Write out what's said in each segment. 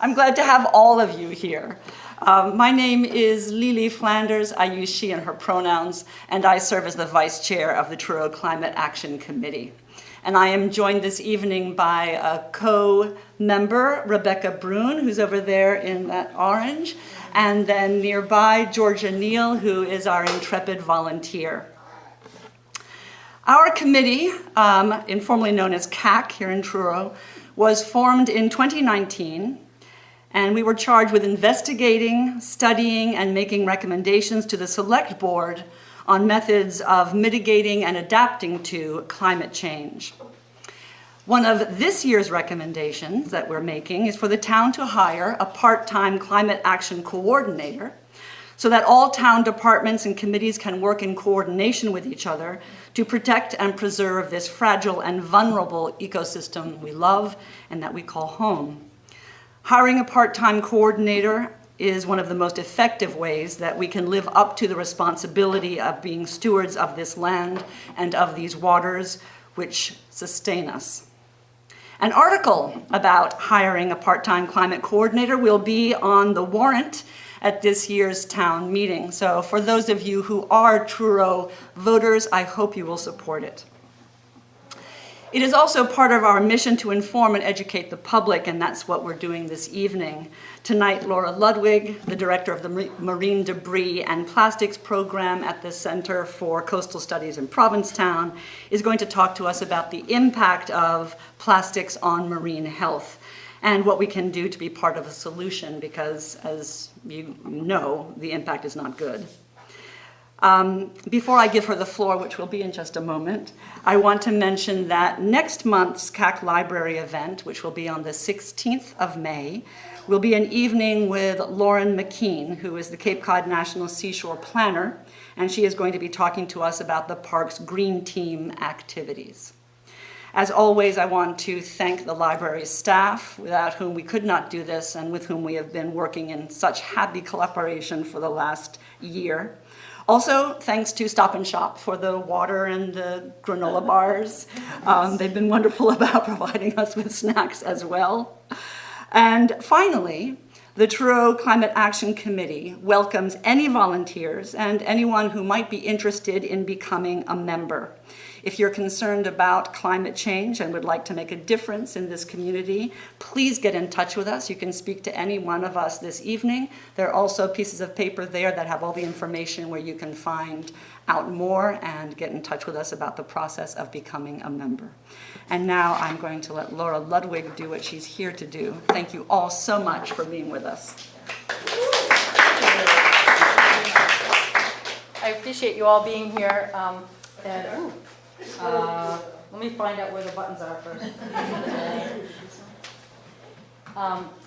I'm glad to have all of you here. My name is Lily Flanders. I use she and her pronouns, and I serve as the vice chair of the Truro Climate Action Committee. And I am joined this evening by a co-member, Rebecca Brune, who's over there in that orange, and then nearby, Georgia Neal, who is our intrepid volunteer. Our committee, informally known as CAC here in Truro, was formed in 2019, and we were charged with investigating, studying, and making recommendations to the Select Board on methods of mitigating and adapting to climate change. One of this year's recommendations that we're making is for the town to hire a part-time climate action coordinator so that all town departments and committees can work in coordination with each other to protect and preserve this fragile and vulnerable ecosystem we love and that we call home. Hiring a part-time coordinator is one of the most effective ways that we can live up to the responsibility of being stewards of this land and of these waters which sustain us. An article about hiring a part-time climate coordinator will be on the warrant at this year's town meeting. So for those of you who are Truro voters, I hope you will support it. It is also part of our mission to inform and educate the public, and that's what we're doing this evening. Tonight, Laura Ludwig, the director of the Marine Debris and Plastics Program at the Center for Coastal Studies in Provincetown, is going to talk to us about the impact of plastics on marine health and what we can do to be part of a solution, because as you know, the impact is not good. Before I give her the floor, which will be in just a moment, I want to mention that next month's CAC Library event, which will be on the 16th of May, will be an evening with Lauren McKean, who is the Cape Cod National Seashore Planner, and she is going to be talking to us about the park's Green Team activities. As always, I want to thank the library's staff, without whom we could not do this and with whom we have been working in such happy collaboration for the last year. Also, thanks to Stop and Shop for the water and the granola bars. They've been wonderful about providing us with snacks as well. And finally, the Truro Climate Action Committee welcomes any volunteers and anyone who might be interested in becoming a member. If you're concerned about climate change and would like to make a difference in this community, please get in touch with us. You can speak to any one of us this evening. There are also pieces of paper there that have all the information where you can find out more and get in touch with us about the process of becoming a member. And now I'm going to let Laura Ludwig do what she's here to do. Thank you all so much for being with us. I appreciate you all being here. Let me find out where the buttons are first.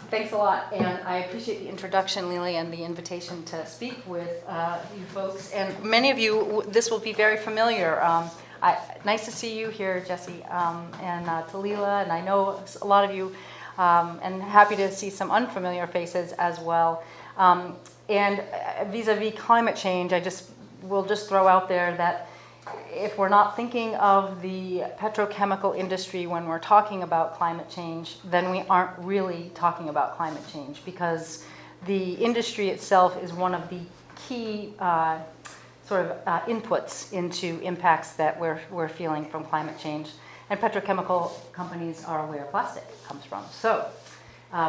Thanks a lot, and I appreciate the introduction, Lily, and the invitation to speak with you folks. And many of you, this will be very familiar. Nice to see you here, Jesse, and Talila, and I know a lot of you, and happy to see some unfamiliar faces as well. And vis-a-vis climate change, will just throw out there that if we're not thinking of the petrochemical industry when we're talking about climate change, then we aren't really talking about climate change, because the industry itself is one of the key inputs into impacts that we're feeling from climate change. And petrochemical companies are where plastic comes from. So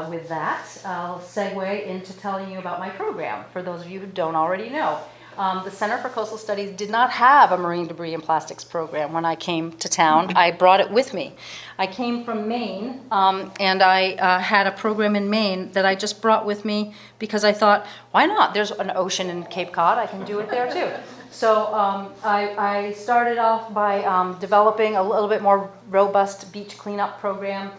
with that, I'll segue into telling you about my program, for those of you who don't already know. The Center for Coastal Studies did not have a marine debris and plastics program when I came to town. I brought it with me. I came from Maine, and I had a program in Maine that I just brought with me because I thought, why not? There's an ocean in Cape Cod. I can do it there too. So I started off by developing a little bit more robust beach cleanup program.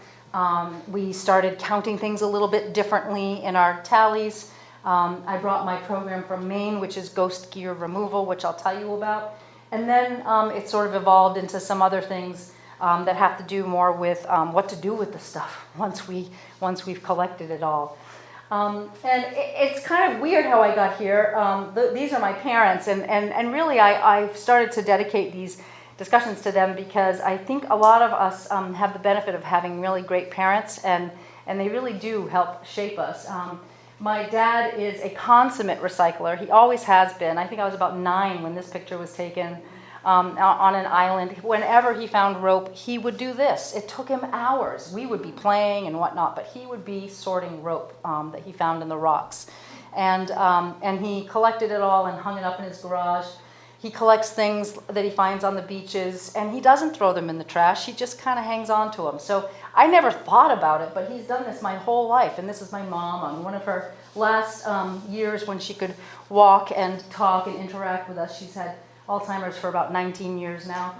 We started counting things a little bit differently in our tallies. I brought my program from Maine, which is ghost gear removal, which I'll tell you about. And then it sort of evolved into some other things that have to do more with what to do with the stuff once we've collected it all. And it's kind of weird how I got here. These are my parents, and really I've started to dedicate these discussions to them, because I think a lot of us have the benefit of having really great parents, and they really do help shape us. My dad is a consummate recycler. He always has been. I think I was about 9 when this picture was taken on an island. Whenever he found rope, he would do this. It took him hours. We would be playing and whatnot, but he would be sorting rope that he found in the rocks. And he collected it all and hung it up in his garage. He collects things that he finds on the beaches, and he doesn't throw them in the trash. He just kind of hangs on to them. So I never thought about it, but he's done this my whole life. And this is my mom on one of her last years when she could walk and talk and interact with us. She's had Alzheimer's for about 19 years now.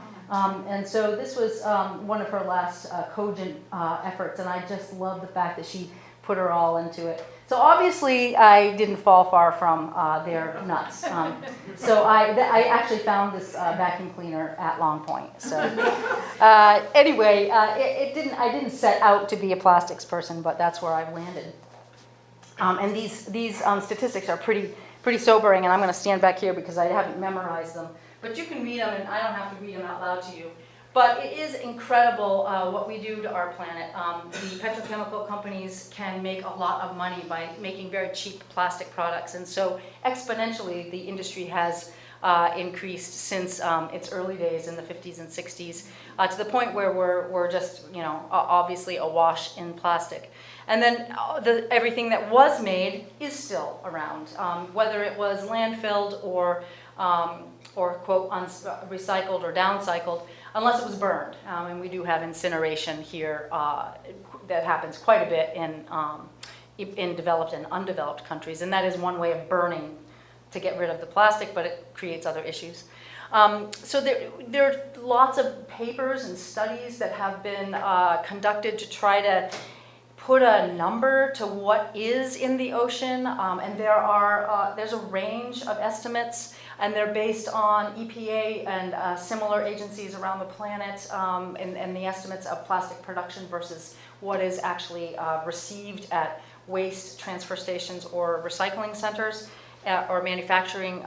And so this was one of her last cogent efforts, and I just love the fact that she put her all into it. So obviously I didn't fall far from their nuts. So I actually found this vacuum cleaner at Long Point. So anyway, I didn't set out to be a plastics person, but that's where I've landed. And these statistics are pretty sobering, and I'm going to stand back here because I haven't memorized them. But you can read them, and I don't have to read them out loud to you. But it is incredible what we do to our planet. The petrochemical companies can make a lot of money by making very cheap plastic products. And so exponentially, the industry has increased since its early days in the 50s and 60s to the point where we're just, obviously awash in plastic. And then everything that was made is still around, whether it was landfilled or quote, recycled or downcycled, unless it was burned. And we do have incineration here that happens quite a bit in developed and undeveloped countries. And that is one way of burning to get rid of the plastic, but it creates other issues. So there are lots of papers and studies that have been conducted to try to put a number to what is in the ocean, and there's a range of estimates, and they're based on EPA and similar agencies around the planet, and the estimates of plastic production versus what is actually received at waste transfer stations or recycling centers or manufacturing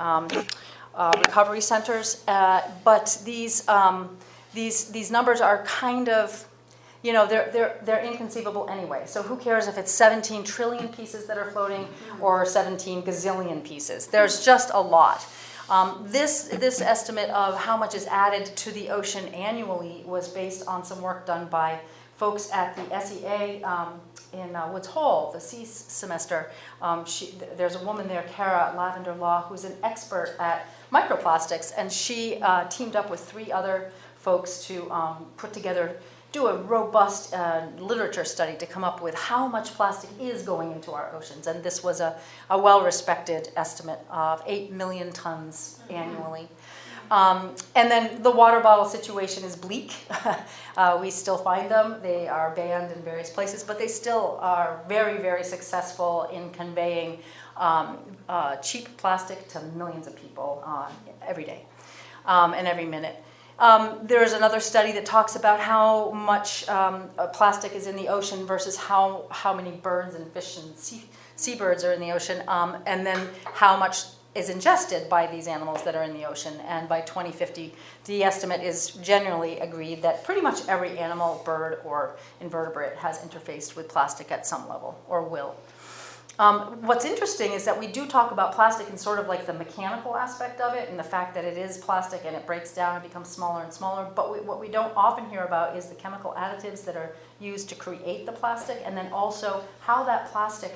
recovery centers. But these numbers are kind of, they're inconceivable anyway. So who cares if it's 17 trillion pieces that are floating or 17 gazillion pieces? There's just a lot. This estimate of how much is added to the ocean annually was based on some work done by folks at the SEA in Woods Hole, the C semester. There's a woman there, Cara Lavender Law, who's an expert at microplastics, and she teamed up with 3 other folks to do a robust literature study to come up with how much plastic is going into our oceans. And this was a well-respected estimate of 8 million tons annually. And then the water bottle situation is bleak. We still find them. They are banned in various places, but they still are very, very successful in conveying cheap plastic to millions of people every day and every minute. There's another study that talks about how much plastic is in the ocean versus how many birds and fish and seabirds are in the ocean, and then how much is ingested by these animals that are in the ocean. And by 2050, the estimate is generally agreed that pretty much every animal, bird, or invertebrate has interfaced with plastic at some level, or will. What's interesting is that we do talk about plastic in sort of like the mechanical aspect of it, and the fact that it is plastic and it breaks down and becomes smaller and smaller, but what we don't often hear about is the chemical additives that are used to create the plastic, and then also how that plastic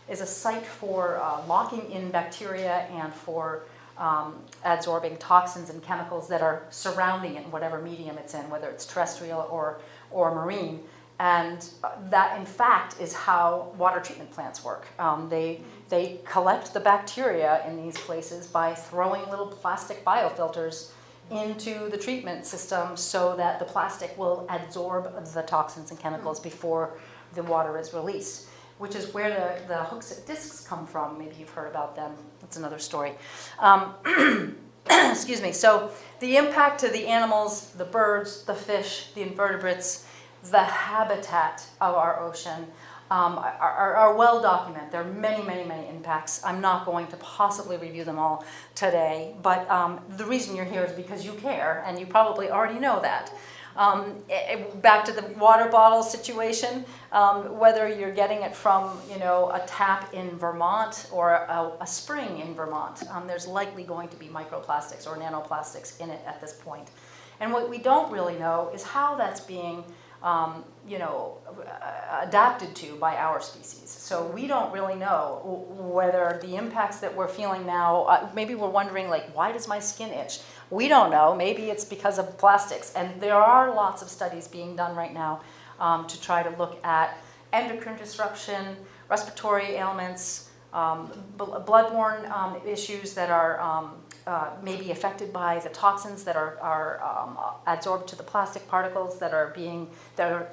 is a site for locking in bacteria and for adsorbing toxins and chemicals that are surrounding it in whatever medium it's in, whether it's terrestrial or marine. And that, in fact, is how water treatment plants work. They collect the bacteria in these places by throwing little plastic biofilters into the treatment system so that the plastic will adsorb the toxins and chemicals before the water is released, which is where the Hooksett discs come from. Maybe you've heard about them. That's another story. Excuse me. So the impact to the animals, the birds, the fish, the invertebrates, the habitat of our ocean are well documented. There are many, many, many impacts. I'm not going to possibly review them all today, but the reason you're here is because you care, and you probably already know that. Back to the water bottle situation, whether you're getting it from, a tap in Vermont or a spring in Vermont, there's likely going to be microplastics or nanoplastics in it at this point. And what we don't really know is how that's being adapted to by our species. So we don't really know whether the impacts that we're feeling now, maybe we're wondering, like, why does my skin itch? We don't know. Maybe it's because of plastics. And there are lots of studies being done right now to try to look at endocrine disruption, respiratory ailments, bloodborne issues that are may be affected by the toxins that are adsorbed to the plastic particles that are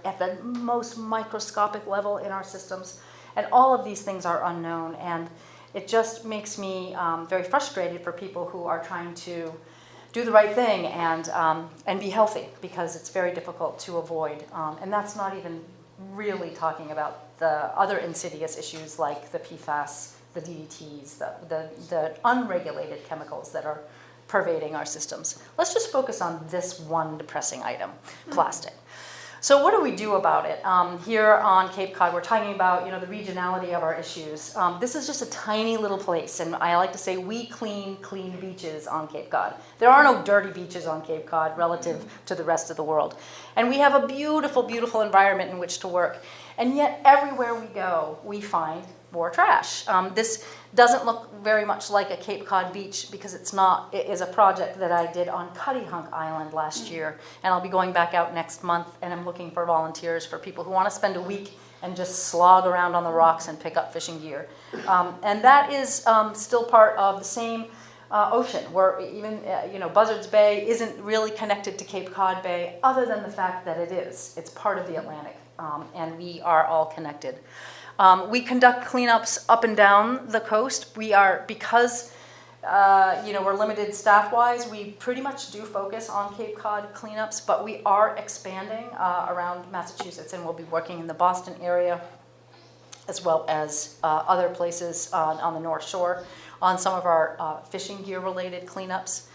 at the most microscopic level in our systems. And all of these things are unknown. And it just makes me very frustrated for people who are trying to do the right thing and be healthy, because it's very difficult to avoid. And that's not even really talking about the other insidious issues like the PFAS, the DDTs, the unregulated chemicals that are pervading our systems. Let's just focus on this one depressing item, plastic. So what do we do about it? Here on Cape Cod, we're talking about the regionality of our issues. This is just a tiny little place, and I like to say we clean beaches on Cape Cod. There are no dirty beaches on Cape Cod relative to the rest of the world. And we have a beautiful, beautiful environment in which to work. And yet everywhere we go, we find more trash. This doesn't look very much like a Cape Cod beach because it's not. It is a project that I did on Cuttyhunk Island last year, and I'll be going back out next month, and I'm looking for volunteers, for people who want to spend a week and just slog around on the rocks and pick up fishing gear. And that is still part of the same ocean, where even Buzzards Bay isn't really connected to Cape Cod Bay, other than the fact that it is. It's part of the Atlantic, and we are all connected. We conduct cleanups up and down the coast. We are, because we're limited staff-wise, we pretty much do focus on Cape Cod cleanups, but we are expanding around Massachusetts, and we'll be working in the Boston area as well as other places on the North Shore on some of our fishing gear-related cleanups.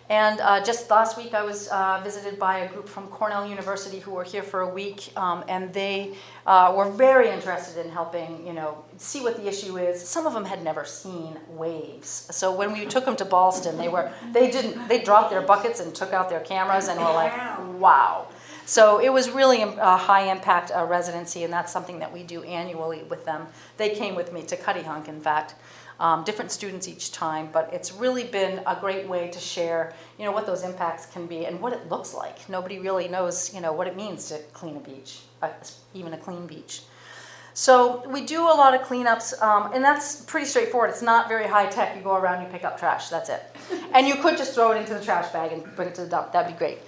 And just last week, I was visited by a group from Cornell University who were here for a week, and they were very interested in helping, see what the issue is. Some of them had never seen waves. So when we took them to Ballston, they dropped their buckets and took out their cameras and were like, wow. So it was really a high-impact residency, and that's something that we do annually with them. They came with me to Cuttyhunk, in fact. Different students each time, but it's really been a great way to share, what those impacts can be and what it looks like. Nobody really knows, what it means to clean a beach, even a clean beach. So we do a lot of cleanups, and that's pretty straightforward. It's not very high tech. You go around, you pick up trash, that's it. And you could just throw it into the trash bag and bring it to the dump. That'd be great.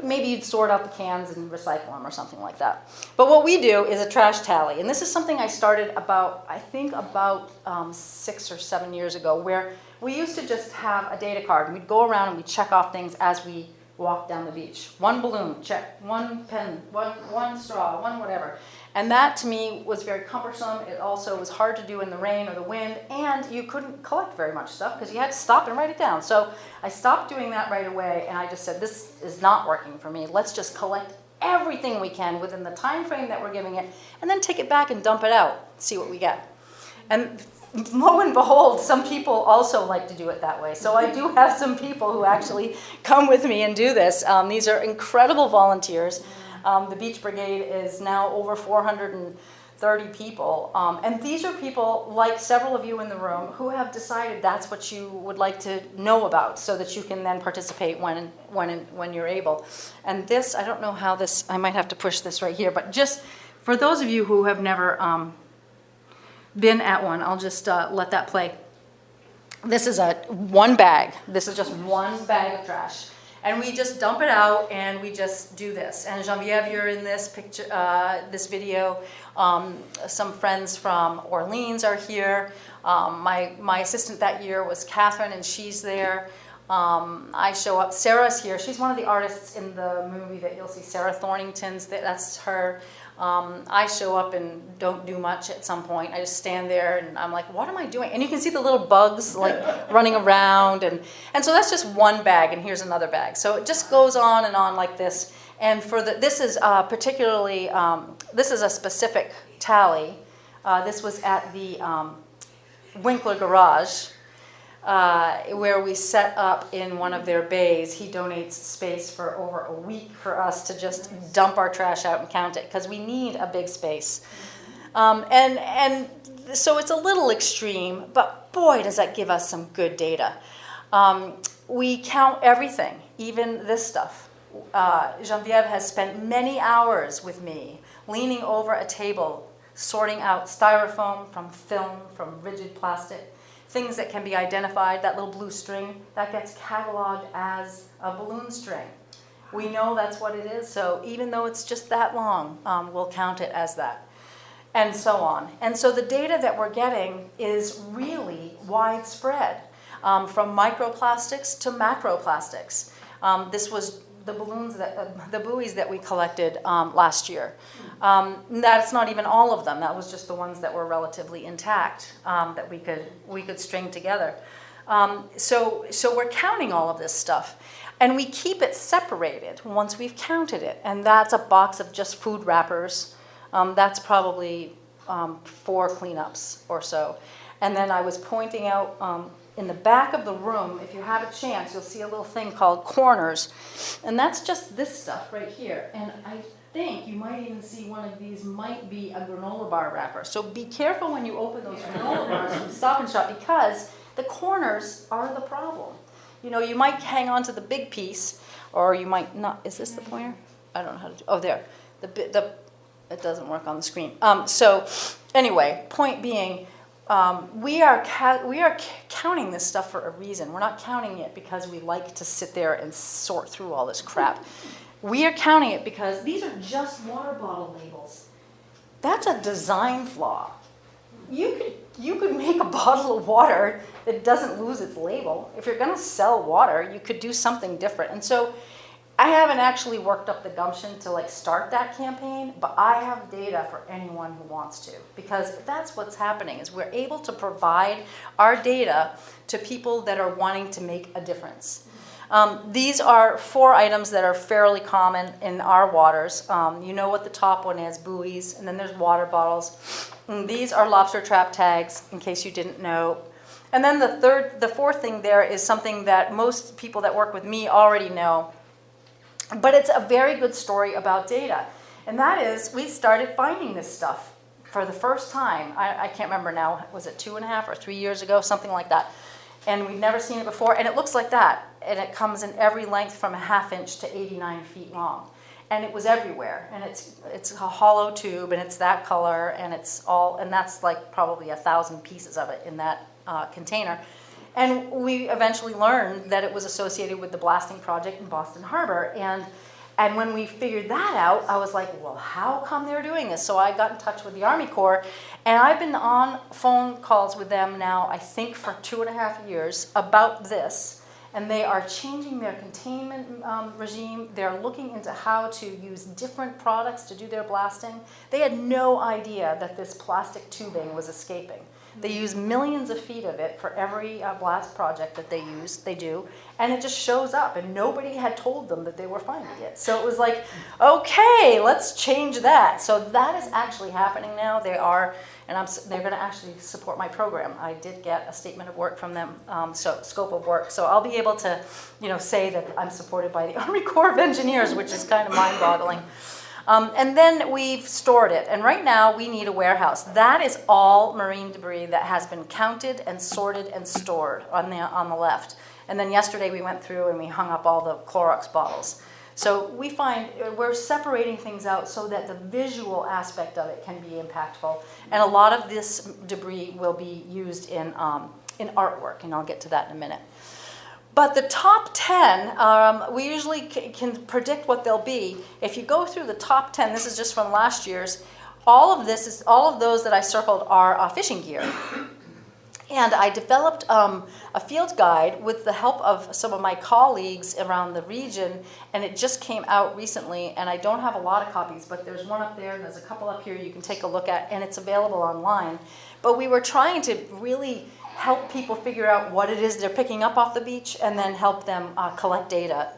Maybe you'd sort out the cans and recycle them or something like that. But what we do is a trash tally. And this is something I started about 6 or 7 years ago, where we used to just have a data card. And we'd go around and we'd check off things as we walked down the beach. One balloon, check. One pen, one straw, one whatever. And that, to me, was very cumbersome. It also was hard to do in the rain or the wind, and you couldn't collect very much stuff because you had to stop and write it down. So I stopped doing that right away, and I just said, this is not working for me. Let's just collect everything we can within the time frame that we're giving it, and then take it back and dump it out, see what we get. And lo and behold, some people also like to do it that way. So I do have some people who actually come with me and do this. These are incredible volunteers. The Beach Brigade is now over 430 people. And these are people, like several of you in the room, who have decided that's what you would like to know about so that you can then participate when you're able. And this, I don't know how this, I might have to push this right here, but just for those of you who have never been at one, I'll just let that play. This is one bag. This is just one bag of trash. And we just dump it out, and we just do this. And Genevieve, you're in this picture, this video. Some friends from Orleans are here. My assistant that year was Catherine, and she's there. I show up. Sarah's here. She's one of the artists in the movie that you'll see. Sarah Thornington's. That's her. I show up and don't do much at some point. I just stand there and I'm like, what am I doing? And you can see the little bugs like running around. And so that's just one bag, and here's another bag. So it just goes on and on like this. And this is particularly, this is a specific tally. This was at the Winkler Garage, where we set up in one of their bays. He donates space for over a week for us to just dump our trash out and count it, because we need a big space. And so it's a little extreme, but boy, does that give us some good data. We count everything, even this stuff. Geneviève has spent many hours with me, leaning over a table, sorting out styrofoam from film, from rigid plastic, things that can be identified. That little blue string, that gets cataloged as a balloon string. We know that's what it is, so even though it's just that long, we'll count it as that, and so on. And so the data that we're getting is really widespread, from microplastics to macroplastics. This was the balloons, the buoys that we collected last year. That's not even all of them. That was just the ones that were relatively intact, that we could string together. So we're counting all of this stuff, and we keep it separated once we've counted it. And that's a box of just food wrappers. That's probably 4 cleanups or so. And then I was pointing out in the back of the room, if you have a chance, you'll see a little thing called corners. And that's just this stuff right here. And I think you might even see one of these might be a granola bar wrapper. So be careful when you open those granola bars from Stop and Shop, because the corners are the problem. You know, you might hang on to the big piece, or you might not. Is this the pointer? I don't know how to do. Oh, there. It doesn't work on the screen. So anyway, point being, we are counting this stuff for a reason. We're not counting it because we like to sit there and sort through all this crap. We are counting it because these are just water bottle labels. That's a design flaw. You could make a bottle of water that doesn't lose its label. If you're going to sell water, you could do something different. And so I haven't actually worked up the gumption to start that campaign, but I have data for anyone who wants to, because that's what's happening, is we're able to provide our data to people that are wanting to make a difference. These are 4 items that are fairly common in our waters. You know what the top one is, buoys, and then there's water bottles. And these are lobster trap tags, in case you didn't know. And then the fourth thing there is something that most people that work with me already know. But it's a very good story about data. And that is, we started finding this stuff for the first time. I can't remember now, was it 2.5 or 3 years ago, something like that. And we'd never seen it before, and it looks like that. And it comes in every length from a 1/2 inch to 89 feet long. And it was everywhere. And it's a hollow tube, and it's that color, and that's like probably 1,000 pieces of it in that container. And we eventually learned that it was associated with the blasting project in Boston Harbor. And when we figured that out, I was like, well, how come they're doing this? So I got in touch with the Army Corps, and I've been on phone calls with them now, I think, for 2.5 years about this. And they are changing their containment regime. They're looking into how to use different products to do their blasting. They had no idea that this plastic tubing was escaping. They use millions of feet of it for every blast project that they do, and it just shows up, and nobody had told them that they were finding it. So it was like, okay, let's change that. So that is actually happening now. They are, and they're going to actually support my program. I did get a statement of work from them, so scope of work. So I'll be able to, say that I'm supported by the Army Corps of Engineers, which is kind of mind-boggling. And then we've stored it. And right now we need a warehouse. That is all marine debris that has been counted and sorted and stored on the left. And then yesterday we went through and we hung up all the Clorox bottles. So we find we're separating things out so that the visual aspect of it can be impactful. And a lot of this debris will be used in artwork, and I'll get to that in a minute. But the top 10, we usually can predict what they'll be. If you go through the top 10, this is just from last year's, all of those that I circled are fishing gear. And I developed a field guide with the help of some of my colleagues around the region, and it just came out recently, and I don't have a lot of copies, but there's one up there, and there's a couple up here you can take a look at, and it's available online. But we were trying to really help people figure out what it is they're picking up off the beach, and then help them collect data,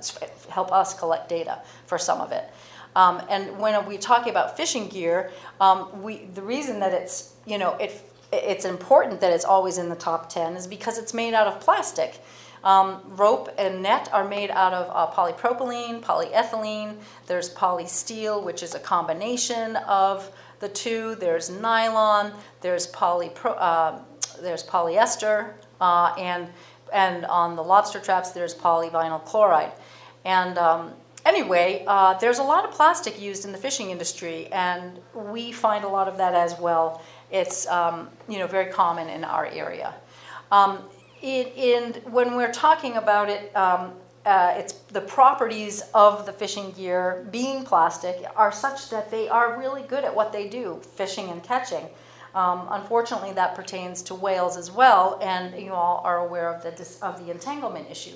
help us collect data for some of it. And when we talk about fishing gear, the reason that it's, it's important that it's always in the top 10 is because it's made out of plastic. Rope and net are made out of polypropylene, polyethylene. There's polysteel, which is a combination of the two. There's nylon. There's polyester, and on the lobster traps there's polyvinyl chloride. And anyway, there's a lot of plastic used in the fishing industry, and we find a lot of that as well. It's very common in our area. When we're talking about it, it's the properties of the fishing gear being plastic are such that they are really good at what they do, fishing and catching. Unfortunately, that pertains to whales as well, and you all are aware of the entanglement issue.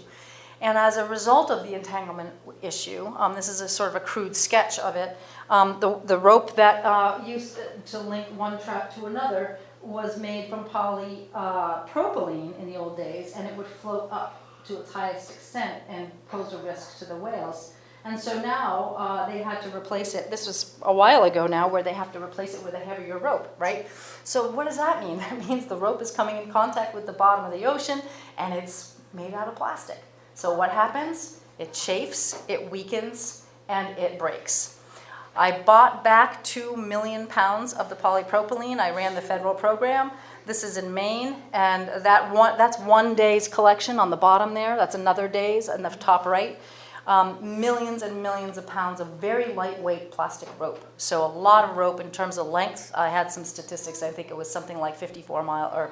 And as a result of the entanglement issue, this is a sort of a crude sketch of it, the rope that used to link one trap to another was made from polypropylene in the old days, and it would float up to its highest extent and pose a risk to the whales. And so now they had to replace it. This was a while ago now, where they have to replace it with a heavier rope, right? So what does that mean? That means the rope is coming in contact with the bottom of the ocean, and it's made out of plastic. So what happens? It chafes, it weakens, and it breaks. I bought back 2 million pounds of the polypropylene. I ran the federal program. This is in Maine, and that's one day's collection on the bottom there. That's another day's in the top right. Millions and millions of pounds of very lightweight plastic rope. So a lot of rope in terms of length. I had some statistics. I think it was something like 54 miles, or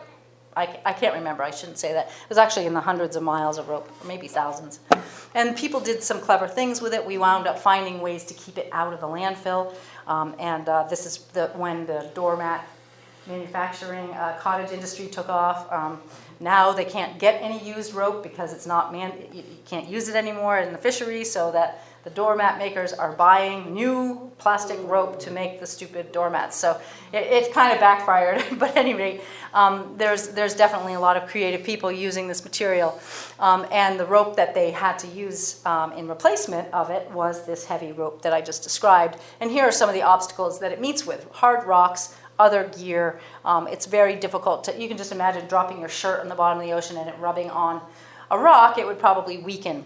I can't remember. I shouldn't say that. It was actually in the hundreds of miles of rope, or maybe thousands. And people did some clever things with it. We wound up finding ways to keep it out of the landfill. This is when the doormat manufacturing cottage industry took off. Now they can't get any used rope because it's not you can't use it anymore in the fishery, so that the doormat makers are buying new plastic rope to make the stupid doormats. So it kind of backfired. But anyway, there's definitely a lot of creative people using this material. And the rope that they had to use in replacement of it was this heavy rope that I just described. And here are some of the obstacles that it meets with. Hard rocks, other gear. It's very difficult to, you can just imagine dropping your shirt on the bottom of the ocean and it rubbing on a rock, it would probably weaken.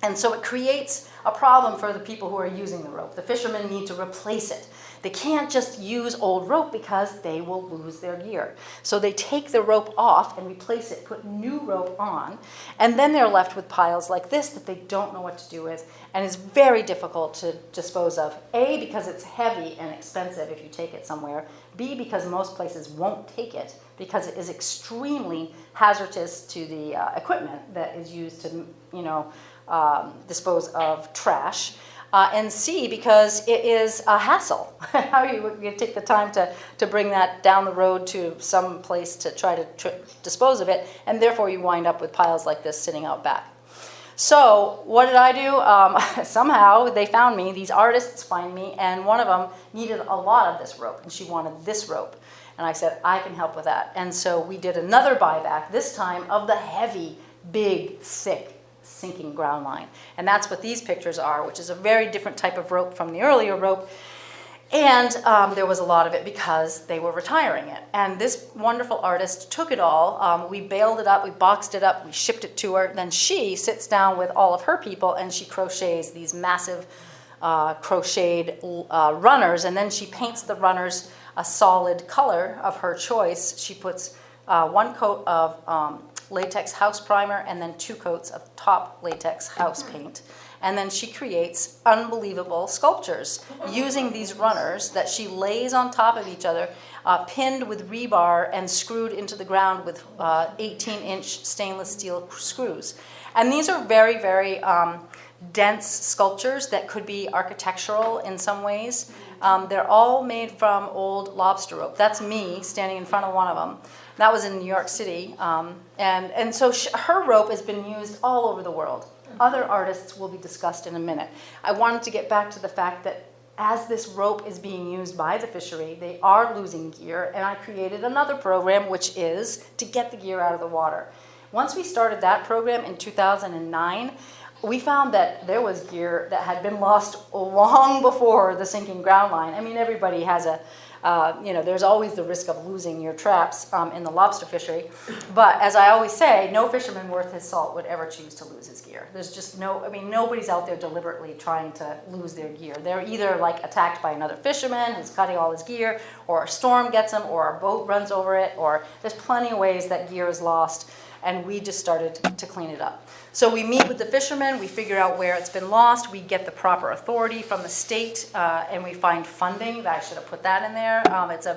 And so it creates a problem for the people who are using the rope. The fishermen need to replace it. They can't just use old rope because they will lose their gear. So they take the rope off and replace it, put new rope on, and then they're left with piles like this that they don't know what to do with, and is very difficult to dispose of. A, because it's heavy and expensive if you take it somewhere. B, because most places won't take it because it is extremely hazardous to the equipment that is used to, dispose of trash. And C, because it is a hassle. How you take the time to bring that down the road to some place to try to dispose of it, and therefore you wind up with piles like this sitting out back. So what did I do? Somehow they found me, these artists find me, and one of them needed a lot of this rope, and she wanted this rope. And I said, I can help with that. And so we did another buyback, this time of the heavy, big, thick, sinking ground line. And that's what these pictures are, which is a very different type of rope from the earlier rope. And there was a lot of it because they were retiring it. And this wonderful artist took it all. We baled it up, we boxed it up, we shipped it to her. Then she sits down with all of her people and she crochets these massive crocheted runners. And then she paints the runners a solid color of her choice. She puts one coat of latex house primer and then 2 coats of top latex house paint. And then she creates unbelievable sculptures using these runners that she lays on top of each other, pinned with rebar and screwed into the ground with 18-inch stainless steel screws. And these are very, very dense sculptures that could be architectural in some ways. They're all made from old lobster rope. That's me standing in front of one of them. That was in New York City. And so her rope has been used all over the world. Other artists will be discussed in a minute. I wanted to get back to the fact that as this rope is being used by the fishery, they are losing gear, and I created another program, which is to get the gear out of the water. Once we started that program in 2009, we found that there was gear that had been lost long before the sinking ground line. I mean, everybody has there's always the risk of losing your traps in the lobster fishery. But as I always say, no fisherman worth his salt would ever choose to lose his gear. There's just nobody's out there deliberately trying to lose their gear. They're either like attacked by another fisherman who's cutting all his gear, or a storm gets them, or a boat runs over it, or there's plenty of ways that gear is lost, and we just started to clean it up. So we meet with the fishermen, we figure out where it's been lost, we get the proper authority from the state, and we find funding. I should have put that in there.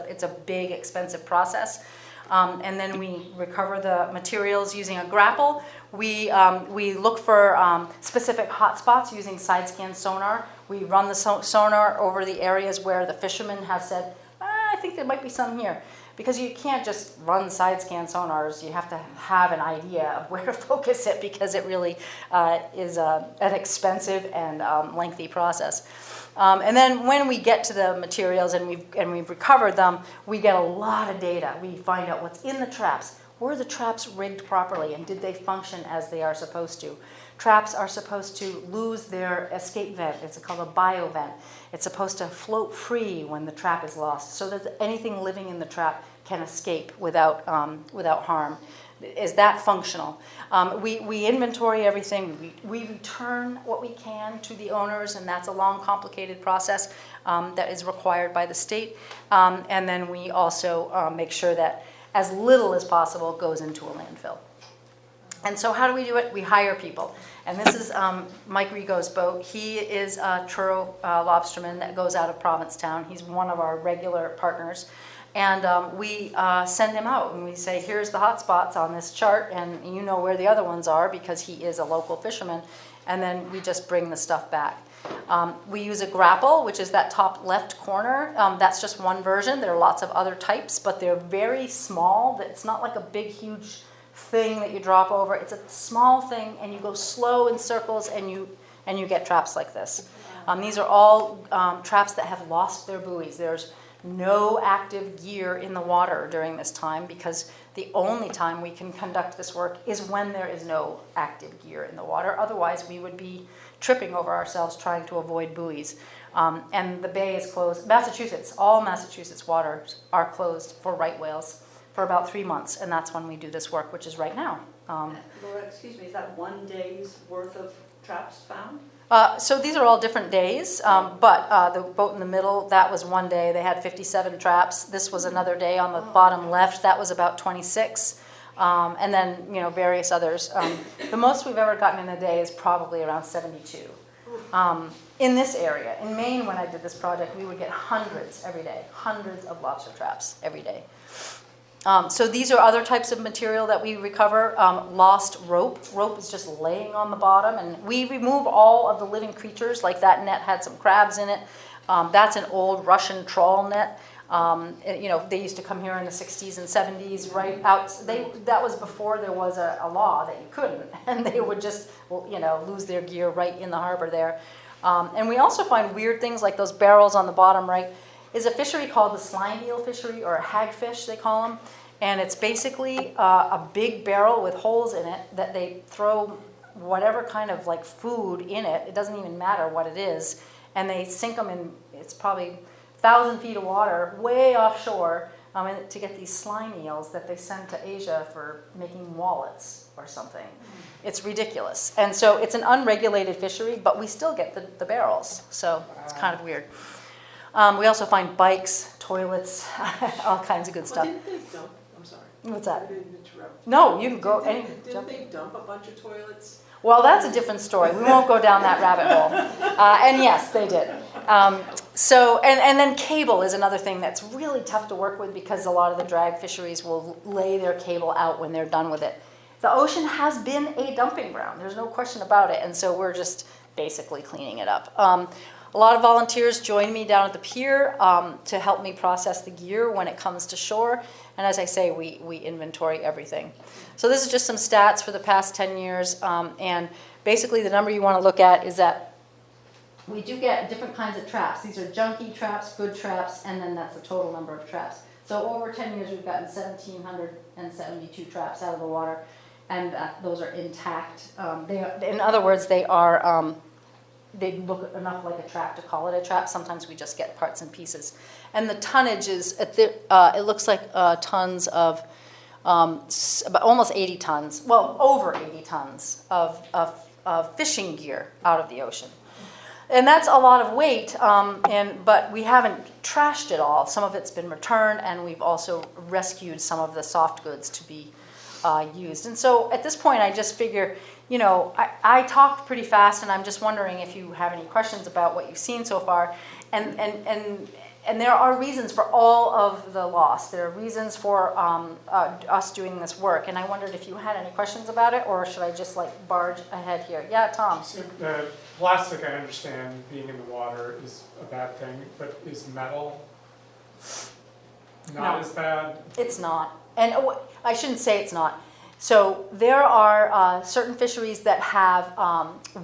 It's a big, expensive process. And then we recover the materials using a grapple. We look for specific hotspots using side-scan sonar. We run the sonar over the areas where the fishermen have said, I think there might be some here. Because you can't just run side-scan sonars. You have to have an idea of where to focus it, because it really is an expensive and lengthy process. And then when we get to the materials and we've recovered them, we get a lot of data. We find out what's in the traps. Were the traps rigged properly, and did they function as they are supposed to? Traps are supposed to lose their escape vent. It's called a biovent. It's supposed to float free when the trap is lost, so that anything living in the trap can escape without harm. Is that functional? We inventory everything. We return what we can to the owners, and that's a long, complicated process that is required by the state. And then we also make sure that as little as possible goes into a landfill. And so how do we do it? We hire people. And this is Mike Rigo's boat. He is a Truro lobsterman that goes out of Provincetown. He's one of our regular partners. And we send him out and we say, here's the hot spots on this chart, and you know where the other ones are because he is a local fisherman. And then we just bring the stuff back. We use a grapple, which is that top left corner. That's just one version. There are lots of other types, but they're very small. It's not like a big, huge thing that you drop over. It's a small thing, and you go slow in circles, and you get traps like this. These are all traps that have lost their buoys. There's no active gear in the water during this time, because the only time we can conduct this work is when there is no active gear in the water. Otherwise, we would be tripping over ourselves trying to avoid buoys. And the bay is closed. All Massachusetts waters are closed for right whales for about 3 months, and that's when we do this work, which is right now. Laura, excuse me, is that 1 day's worth of traps found? So these are all different days, but the boat in the middle, that was 1 day. They had 57 traps. This was another day on the bottom left. That was about 26. And then, various others. The most we've ever gotten in a day is probably around 72. In this area, in Maine, when I did this project, we would get hundreds every day, hundreds of lobster traps every day. So these are other types of material that we recover. Lost rope. Rope is just laying on the bottom, and we remove all of the living creatures. Like that net had some crabs in it. That's an old Russian trawl net. They used to come here in the 60s and 70s, right out. That was before there was a law that you couldn't, and they would just, lose their gear right in the harbor there. And we also find weird things like those barrels on the bottom right. Is a fishery called the slime eel fishery, or a hagfish they call them. And it's basically a big barrel with holes in it that they throw whatever kind of like food in it. It doesn't even matter what it is. And they sink them in, it's probably 1,000 feet of water way offshore to get these slime eels that they send to Asia for making wallets or something. It's ridiculous. And so it's an unregulated fishery, but we still get the barrels. So it's kind of weird. We also find bikes, toilets, all kinds of good stuff. Didn't they dump? I'm sorry. What's that? I didn't interrupt. No, you can go. Didn't they dump a bunch of toilets? Well, that's a different story. We won't go down that rabbit hole. And yes, they did. And then cable is another thing that's really tough to work with, because a lot of the drag fisheries will lay their cable out when they're done with it. The ocean has been a dumping ground. There's no question about it. And so we're just basically cleaning it up. A lot of volunteers join me down at the pier to help me process the gear when it comes to shore. And as I say, we inventory everything. So this is just some stats for the past 10 years. And basically the number you want to look at is that we do get different kinds of traps. These are junky traps, good traps, and then that's the total number of traps. So over 10 years, we've gotten 1,772 traps out of the water, and those are intact. In other words, they look enough like a trap to call it a trap. Sometimes we just get parts and pieces. And the tonnage is, it looks like tons of, about almost 80 tons, well, over 80 tons of fishing gear out of the ocean. And that's a lot of weight, but we haven't trashed it all. Some of it's been returned, and we've also rescued some of the soft goods to be used. And so at this point, I just figure, I talked pretty fast, and I'm just wondering if you have any questions about what you've seen so far. And there are reasons for all of the loss. There are reasons for us doing this work. And I wondered if you had any questions about it, or should I just barge ahead here? Yeah, Tom. So the plastic, I understand, being in the water is a bad thing, but is metal not as bad? It's not. And I shouldn't say it's not. So there are certain fisheries that have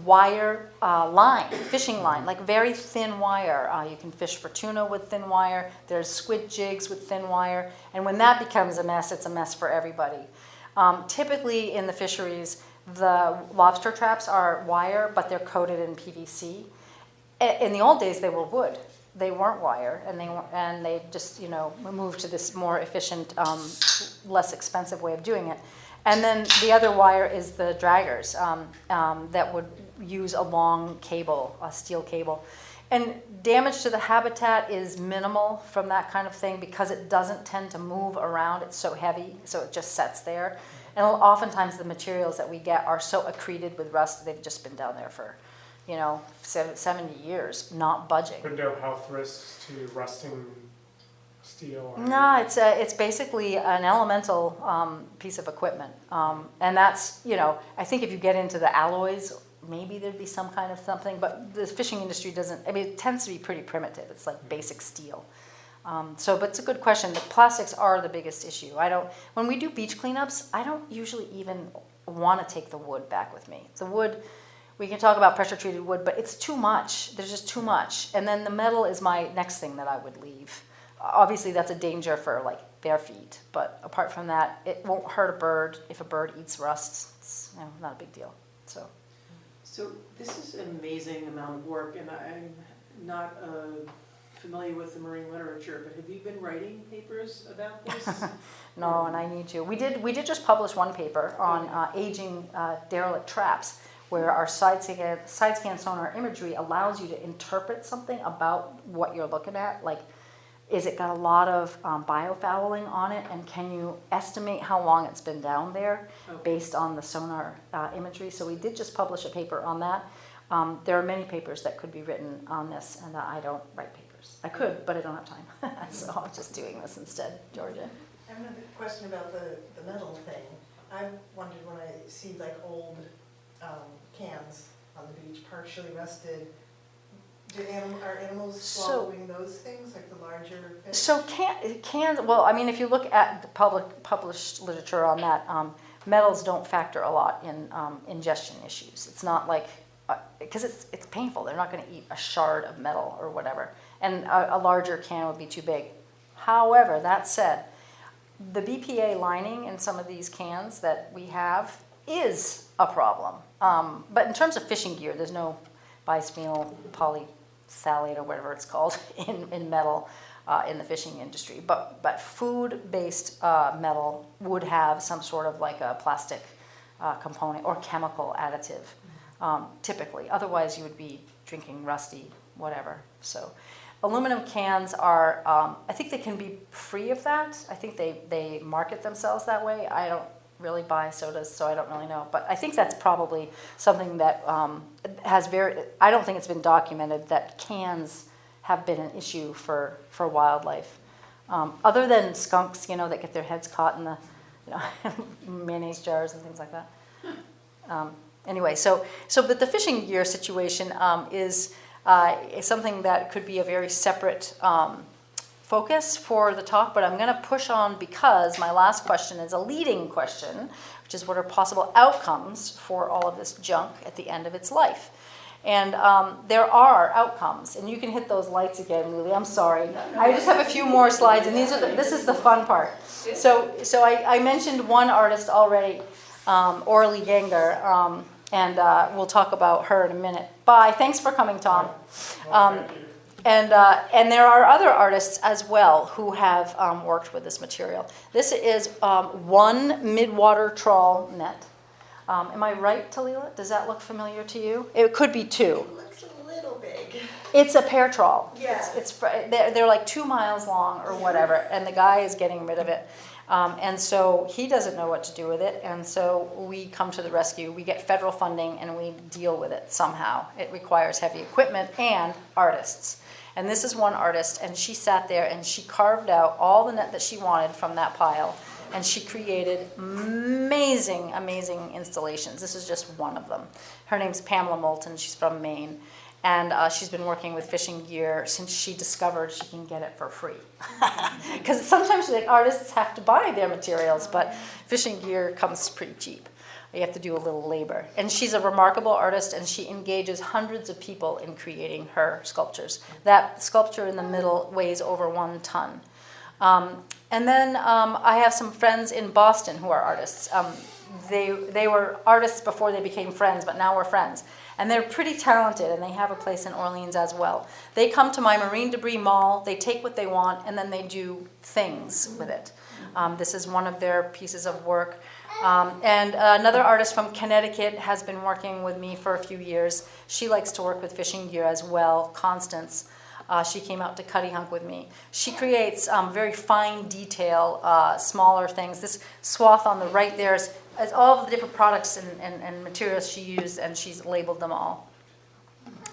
wire line, fishing line, like very thin wire. You can fish for tuna with thin wire. There's squid jigs with thin wire. And when that becomes a mess, it's a mess for everybody. Typically in the fisheries, the lobster traps are wire, but they're coated in PVC. In the old days, they were wood. They weren't wire, and they just moved to this more efficient, less expensive way of doing it. And then the other wire is the draggers that would use a long cable, a steel cable. And damage to the habitat is minimal from that kind of thing because it doesn't tend to move around. It's so heavy, so it just sets there. And oftentimes the materials that we get are so accreted with rust, they've just been down there for 70 years, not budging. But no health risks to rusting steel? No, it's basically an elemental piece of equipment. And that's, I think if you get into the alloys, maybe there'd be some kind of something, but the fishing industry it tends to be pretty primitive. It's like basic steel. But it's a good question. The plastics are the biggest issue. When we do beach cleanups, I don't usually even want to take the wood back with me. The wood, we can talk about pressure treated wood, but it's too much. There's just too much. And then the metal is my next thing that I would leave. Obviously that's a danger for bare feet, but apart from that, it won't hurt a bird. If a bird eats rust, it's not a big deal. So this is an amazing amount of work, and I'm not familiar with the marine literature, but have you been writing papers about this? No, and I need to. We did just publish one paper on aging derelict traps, where our side scan sonar imagery allows you to interpret something about what you're looking at. Like, is it got a lot of biofouling on it, and can you estimate how long it's been down there based on the sonar imagery? So we did just publish a paper on that. There are many papers that could be written on this, and I don't write papers. I could, but I don't have time. So I'm just doing this instead. Georgia? I have another question about the metal thing. I wondered when I see old cans on the beach, partially rusted, are animals swallowing those things, like the larger fish? So cans, well, I mean, if you look at the published literature on that, metals don't factor a lot in ingestion issues. It's not because it's painful. They're not going to eat a shard of metal or whatever. And a larger can would be too big. However, that said, the BPA lining in some of these cans that we have is a problem. But in terms of fishing gear, there's no bisphenol polyphthalate or whatever it's called in metal in the fishing industry. But food-based metal would have some sort of a plastic component or chemical additive, typically. Otherwise, you would be drinking rusty whatever. So aluminum cans are, I think they can be free of that. I think they market themselves that way. I don't really buy sodas, so I don't really know. But I think that's probably something that I don't think it's been documented that cans have been an issue for wildlife. Other than skunks, that get their heads caught in the mayonnaise jars and things like that. anyway, but the fishing gear situation is something that could be a very separate focus for the talk, but I'm going to push on because my last question is a leading question, which is what are possible outcomes for all of this junk at the end of its life? And there are outcomes, and you can hit those lights again, Lily. I'm sorry. I just have a few more slides, and this is the fun part. So I mentioned one artist already, Orly Ganger, and we'll talk about her in a minute. Bye. Thanks for coming, Tom. Thank you. And there are other artists as well who have worked with this material. This is one mid-water trawl net. Am I right, Talila? Does that look familiar to you? It could be two. It looks a little big. It's a pear trawl. Yeah. They're like 2 miles long or whatever, and the guy is getting rid of it. And so he doesn't know what to do with it, and so we come to the rescue. We get federal funding, and we deal with it somehow. It requires heavy equipment and artists. And this is one artist, and she sat there and she carved out all the net that she wanted from that pile, and she created amazing, amazing installations. This is just one of them. Her name's Pamela Moulton. She's from Maine. And she's been working with fishing gear since she discovered she can get it for free. Because sometimes the artists have to buy their materials, but fishing gear comes pretty cheap. You have to do a little labor. And she's a remarkable artist, and she engages hundreds of people in creating her sculptures. That sculpture in the middle weighs over 1 ton. And then I have some friends in Boston who are artists. They were artists before they became friends, but now we're friends. And they're pretty talented, and they have a place in Orleans as well. They come to my marine debris mall, they take what they want, and then they do things with it. This is one of their pieces of work. And another artist from Connecticut has been working with me for a few years. She likes to work with fishing gear as well, Constance. She came out to Cuttyhunk with me. She creates very fine detail, smaller things. This swath on the right there is all of the different products and materials she used, and she's labeled them all.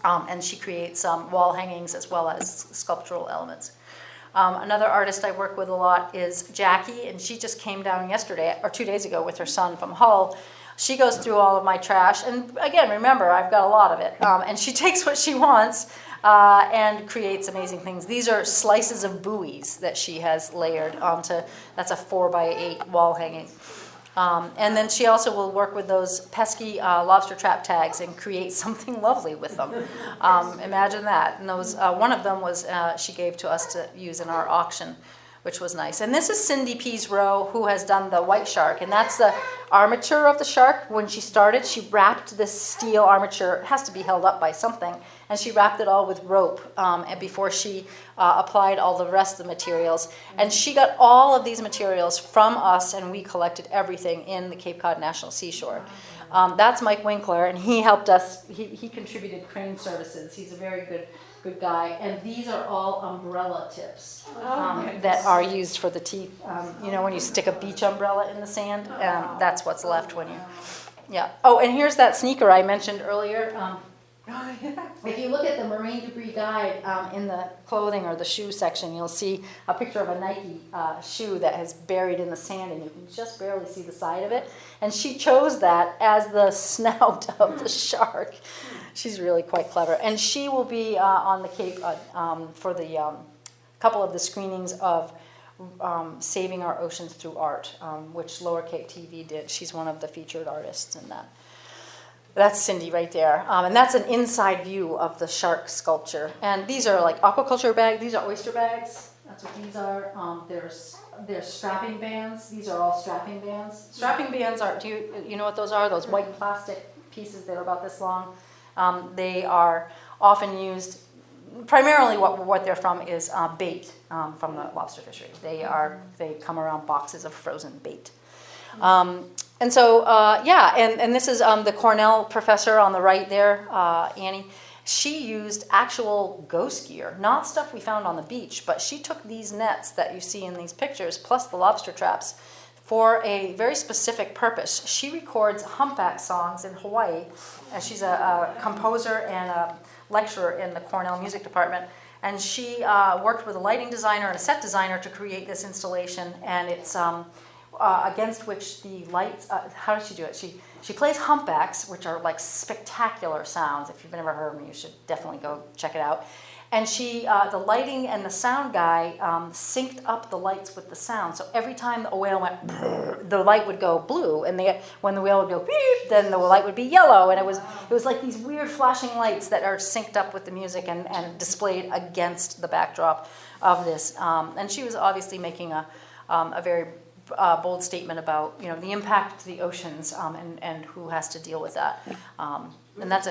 And she creates wall hangings as well as sculptural elements. Another artist I work with a lot is Jackie, and she just came down yesterday, or 2 days ago, with her son from Hull. She goes through all of my trash, and again, remember, I've got a lot of it. And she takes what she wants and creates amazing things. These are slices of buoys that she has layered onto, that's a 4x8 wall hanging. And then she also will work with those pesky lobster trap tags and create something lovely with them. Imagine that. And those, one of them was she gave to us to use in our auction, which was nice. And this is Cindy Pease Rowe, who has done the white shark, and that's the armature of the shark. When she started, she wrapped this steel armature. It has to be held up by something, and she wrapped it all with rope and before she applied all the rest of the materials. And she got all of these materials from us, and we collected everything in the Cape Cod National Seashore. That's Mike Winkler, and he helped us. He contributed crane services. He's a very good guy. And these are all umbrella tips that are used for the teeth. You know, when you stick a beach umbrella in the sand, that's what's left when you, yeah. Oh, and here's that sneaker I mentioned earlier. If you look at the marine debris guide in the clothing or the shoe section, you'll see a picture of a Nike shoe that has buried in the sand, and you can just barely see the side of it. And she chose that as the snout of the shark. She's really quite clever. And she will be on the Cape for the couple of the screenings of Saving Our Oceans Through Art, which Lower Cape TV did. She's one of the featured artists in that. That's Cindy right there. And that's an inside view of the shark sculpture. And these are like aquaculture bags. These are oyster bags. That's what these are. There's strapping bands. These are all strapping bands. Strapping bands are, do you know what those are? Those white plastic pieces that are about this long. They are often used, primarily what they're from is bait from the lobster fishery. They come around boxes of frozen bait. And so, and this is the Cornell professor on the right there, Annie. She used actual ghost gear, not stuff we found on the beach, but she took these nets that you see in these pictures, plus the lobster traps, for a very specific purpose. She records humpback songs in Hawaii, and she's a composer and a lecturer in the Cornell Music Department. And she worked with a lighting designer and a set designer to create this installation, and it's against which the lights, how does she do it? She plays humpbacks, which are like spectacular sounds. If you've never heard them, you should definitely go check it out. And the lighting and the sound guy synced up the lights with the sound. So every time a whale went, the light would go blue, and when the whale would go beep, then the light would be yellow. And it was like these weird flashing lights that are synced up with the music and displayed against the backdrop of this. And she was obviously making a very bold statement about the impact to the oceans and who has to deal with that. And that's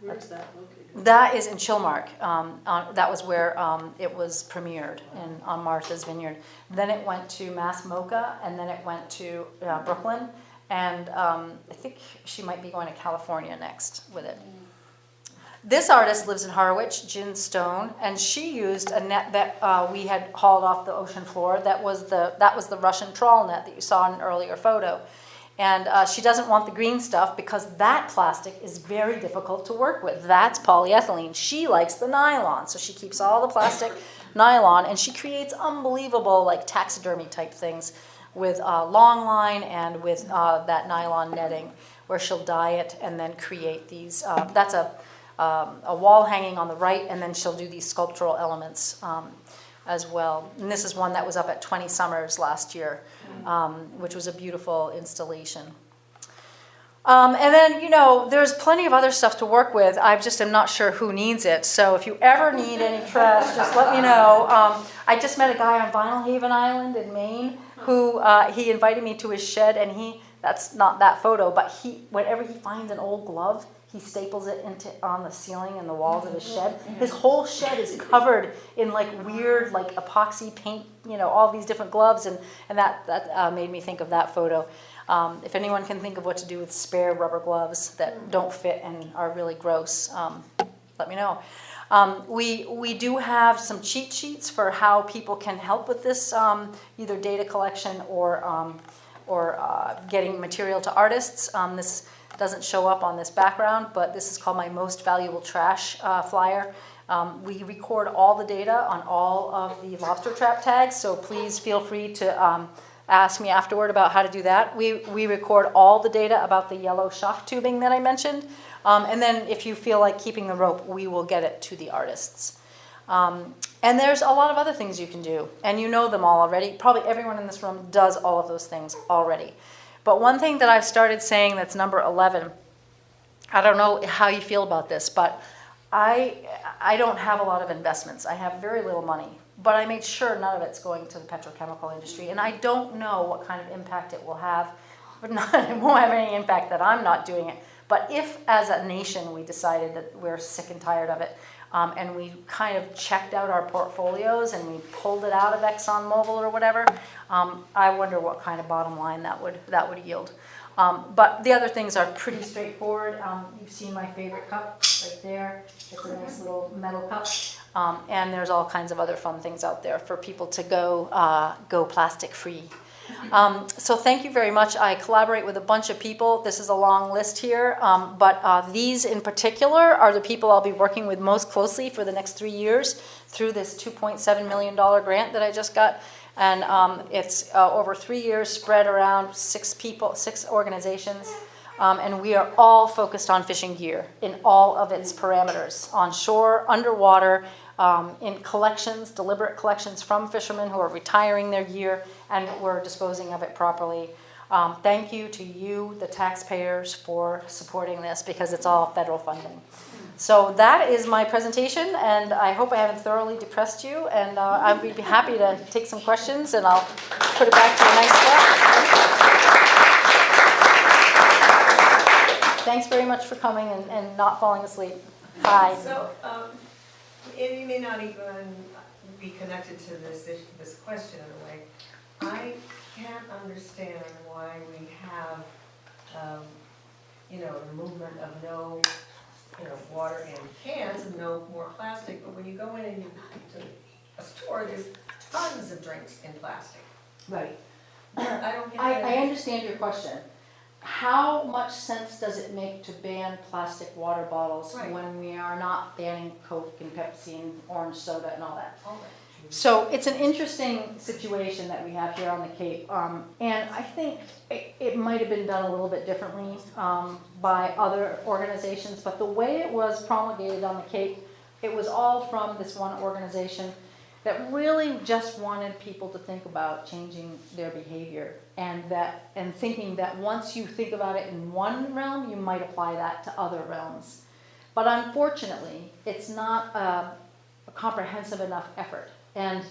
Where is that located? That is in Chilmark. That was where it was premiered on Martha's Vineyard. Then it went to Mass-MoCA, and then it went to Brooklyn, and I think she might be going to California next with it. This artist lives in Harwich, Jen Stone, and she used a net that we had hauled off the ocean floor. That was the Russian trawl net that you saw in an earlier photo. And she doesn't want the green stuff because that plastic is very difficult to work with. That's polyethylene. She likes the nylon, so she keeps all the plastic nylon, and she creates unbelievable like taxidermy type things with long line and with that nylon netting, where she'll dye it and then create these. That's a wall hanging on the right, and then she'll do these sculptural elements as well. And this is one that was up at 20 Summers last year, which was a beautiful installation. And then, there's plenty of other stuff to work with. I just am not sure who needs it. So if you ever need any trash, just let me know. I just met a guy on Vinyl Haven Island in Maine who he invited me to his shed, and that's not that photo, but whenever he finds an old glove, he staples it on the ceiling and the walls of his shed. His whole shed is covered in like weird like epoxy paint, all these different gloves, and that made me think of that photo. If anyone can think of what to do with spare rubber gloves that don't fit and are really gross, let me know. We do have some cheat sheets for how people can help with this, either data collection or getting material to artists. This doesn't show up on this background, but this is called my most valuable trash flyer. We record all the data on all of the lobster trap tags, so please feel free to ask me afterward about how to do that. We record all the data about the yellow shaft tubing that I mentioned, and then if you feel like keeping the rope, we will get it to the artists. And there's a lot of other things you can do, and you know them all already. Probably everyone in this room does all of those things already. But one thing that I've started saying that's number 11, I don't know how you feel about this, but I don't have a lot of investments. I have very little money, but I made sure none of it's going to the petrochemical industry, and I don't know what kind of impact it will have. But it won't have any impact that I'm not doing it. But if, as a nation, we decided that we're sick and tired of it, and we kind of checked out our portfolios and we pulled it out of ExxonMobil or whatever, I wonder what kind of bottom line that would yield. But the other things are pretty straightforward. You've seen my favorite cup right there. It's a nice little metal cup. And there's all kinds of other fun things out there for people to go plastic free. So thank you very much. I collaborate with a bunch of people. This is a long list here, but these in particular are the people I'll be working with most closely for the next 3 years through this $2.7 million grant that I just got. And it's over 3 years spread around 6 organizations. And we are all focused on fishing gear in all of its parameters, on shore, underwater, in collections, deliberate collections from fishermen who are retiring their gear, and we're disposing of it properly. Thank you to you, the taxpayers, for supporting this, because it's all federal funding. So that is my presentation, and I hope I haven't thoroughly depressed you, and I'd be happy to take some questions, and I'll put it back to a nice spot. Thanks very much for coming and not falling asleep. Hi. So, and you may not even be connected to this question in a way. I can't understand why we have, the movement of no, water in cans and no more plastic. But when you go in and to a store, there's tons of drinks in plastic. Right. I don't get I understand your question. How much sense does it make to ban plastic water bottles Right. when we are not banning Coke and Pepsi and orange soda and all that? So it's an interesting situation that we have here on the Cape, and I think it might have been done a little bit differently by other organizations, but the way it was promulgated on the Cape, it was all from this one organization that really just wanted people to think about changing their behavior, and thinking that once you think about it in one realm, you might apply that to other realms. But unfortunately, it's not a comprehensive enough effort. And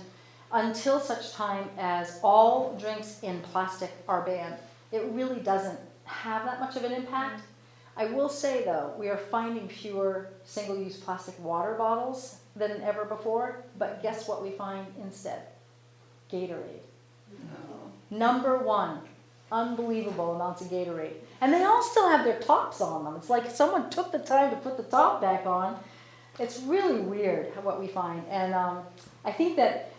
until such time as all drinks in plastic are banned, it really doesn't have that much of an impact. I will say though, we are finding fewer single-use plastic water bottles than ever before, but guess what we find instead? Gatorade. Number one, unbelievable amounts of Gatorade. And they all still have their tops on them. It's like someone took the time to put the top back on. It's really weird what we find. And I think that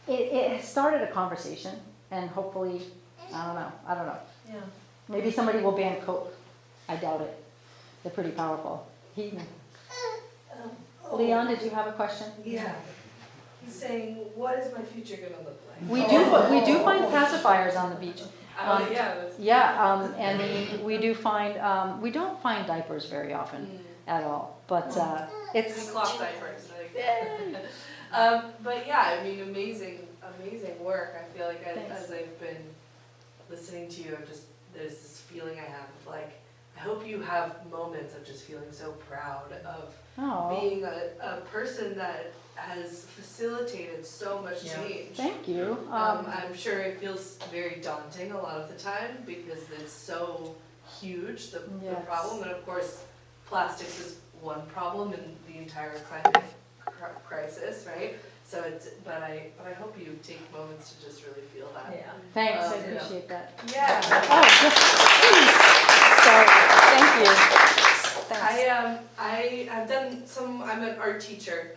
it has started a conversation, and hopefully, I don't know. Yeah. Maybe somebody will ban Coke. I doubt it. They're pretty powerful. Leon, did you have a question? Yeah. He's saying, what is my future gonna look like? We do find pacifiers on the beach. And we do find, we don't find diapers very often at all, but it's. Cloth diapers. But yeah, I mean, amazing work. I feel like as I've been listening to you, there's this feeling I have of like, I hope you have moments of just feeling so proud of being a person that has facilitated so much change. Thank you. I'm sure it feels very daunting a lot of the time because it's so huge, the problem. And of course, plastics is one problem in the entire climate crisis, right? So but I hope you take moments to just really feel that. Yeah. Thanks, I appreciate that. Yeah. Oh, just please. So, thank you. I've done I'm an art teacher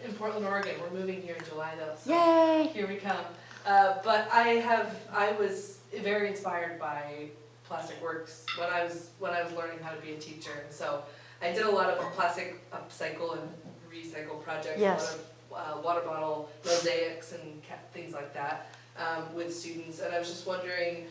in Portland, Oregon. We're moving here in July though, so Yay! here we come. But I was very inspired by plastic works when I was learning how to be a teacher. And so I did a lot of plastic upcycle and recycle projects, Yes. a lot of water bottle mosaics and things like that with students. And I was just wondering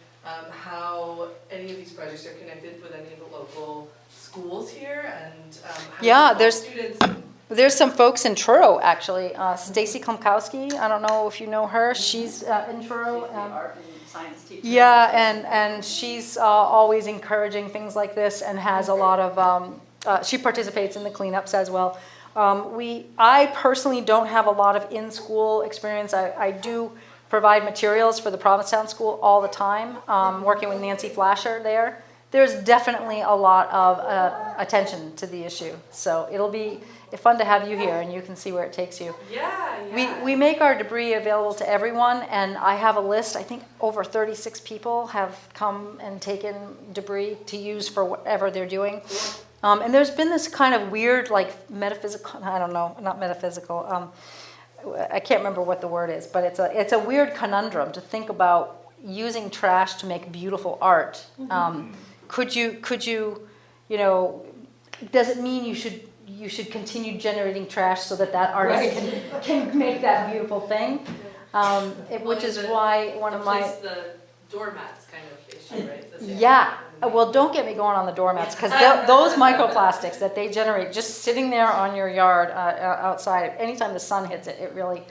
how any of these projects are connected with any of the local schools here, and how students. There's some folks in Truro, actually. Stacy Klimkowski, I don't know if you know her. She's in Truro. She's the art and science teacher. Yeah, and she's always encouraging things like this, and has a lot of, she participates in the cleanups as well. I personally don't have a lot of in-school experience. I do provide materials for the Provincetown school all the time, working with Nancy Flasher there. There's definitely a lot of attention to the issue. So it'll be fun to have you here, and you can see where it takes you. Yeah. We make our debris available to everyone, and I have a list. I think over 36 people have come and taken debris to use for whatever they're doing. And there's been this kind of weird, like metaphysical, I don't know, not metaphysical, I can't remember what the word is, but it's a weird conundrum to think about using trash to make beautiful art. Could you does it mean you should continue generating trash so that artist can make that beautiful thing? Which is why one of my... the doormats kind of issue, right? Yeah. Well, don't get me going on the doormats, because those microplastics that they generate just sitting there on your yard outside, anytime the sun hits it, it really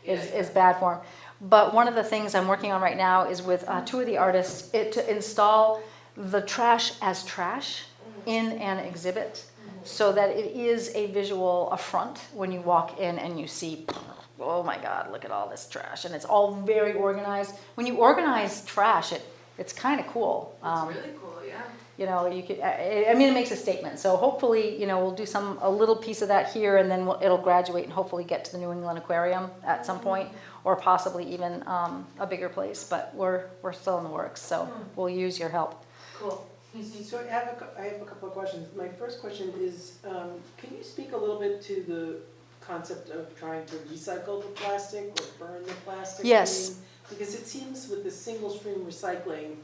is bad for them. But one of the things I'm working on right now is with two of the artists to install the trash as trash in an exhibit, so that it is a visual affront when you walk in and you see, oh my God, look at all this trash. And it's all very organized. When you organize trash, it's kind of cool. It's really cool, yeah. You could. I mean, it makes a statement. So hopefully, we'll do a little piece of that here, and then it'll graduate and hopefully get to the New England Aquarium at some point, or possibly even a bigger place. But we're still in the works, so we'll use your help. Cool. So I have a couple of questions. My first question is, can you speak a little bit to the concept of trying to recycle the plastic or burn the plastic? Yes. Because it seems with the single stream recycling,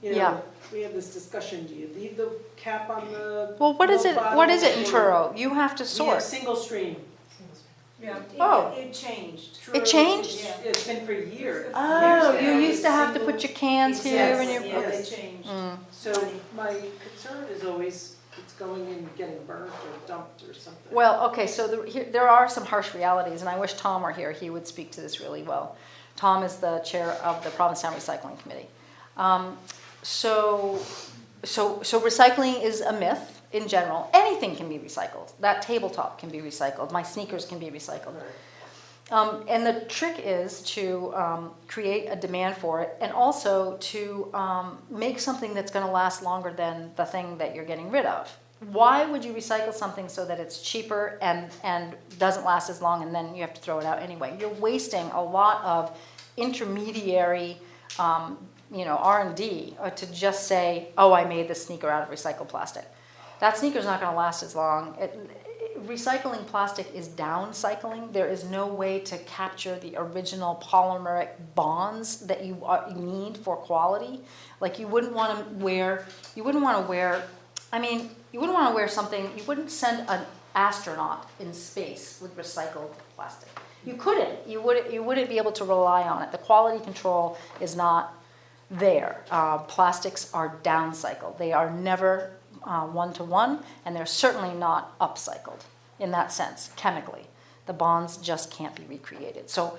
Yeah. we have this discussion, do you leave the cap on the Well, what is it? milk What is it in bottle, Truro? You have to or- sort. Single stream. Yeah. Oh. It changed. It changed? Yeah, it's been for years. Oh, Years you now. used to have to put your cans here and your. Yes, Yeah, yes. they changed. Mm. So my concern is always it's going and getting burnt or dumped or something. Well, okay, so there are some harsh realities, and I wish Tom were here. He would speak to this really well. Tom is the chair of the Provincetown Recycling Committee. So recycling is a myth in general. Anything can be recycled. That tabletop can be recycled. My sneakers can be recycled. And the trick is to create a demand for it, and also to make something that's going to last longer than the thing that you're getting rid of. Why would you recycle something so that it's cheaper and doesn't last as long, and then you have to throw it out anyway? You're wasting a lot of intermediary R&D to just say, oh, I made this sneaker out of recycled plastic. That sneaker's not going to last as long. Recycling plastic is downcycling. There is no way to capture the original polymeric bonds that you need for quality. Like you wouldn't want to wear something, you wouldn't send an astronaut in space with recycled plastic. You couldn't. You wouldn't be able to rely on it. The quality control is not there. Plastics are downcycled. They are never one-to-one, and they're certainly not upcycled in that sense, chemically. The bonds just can't be recreated. So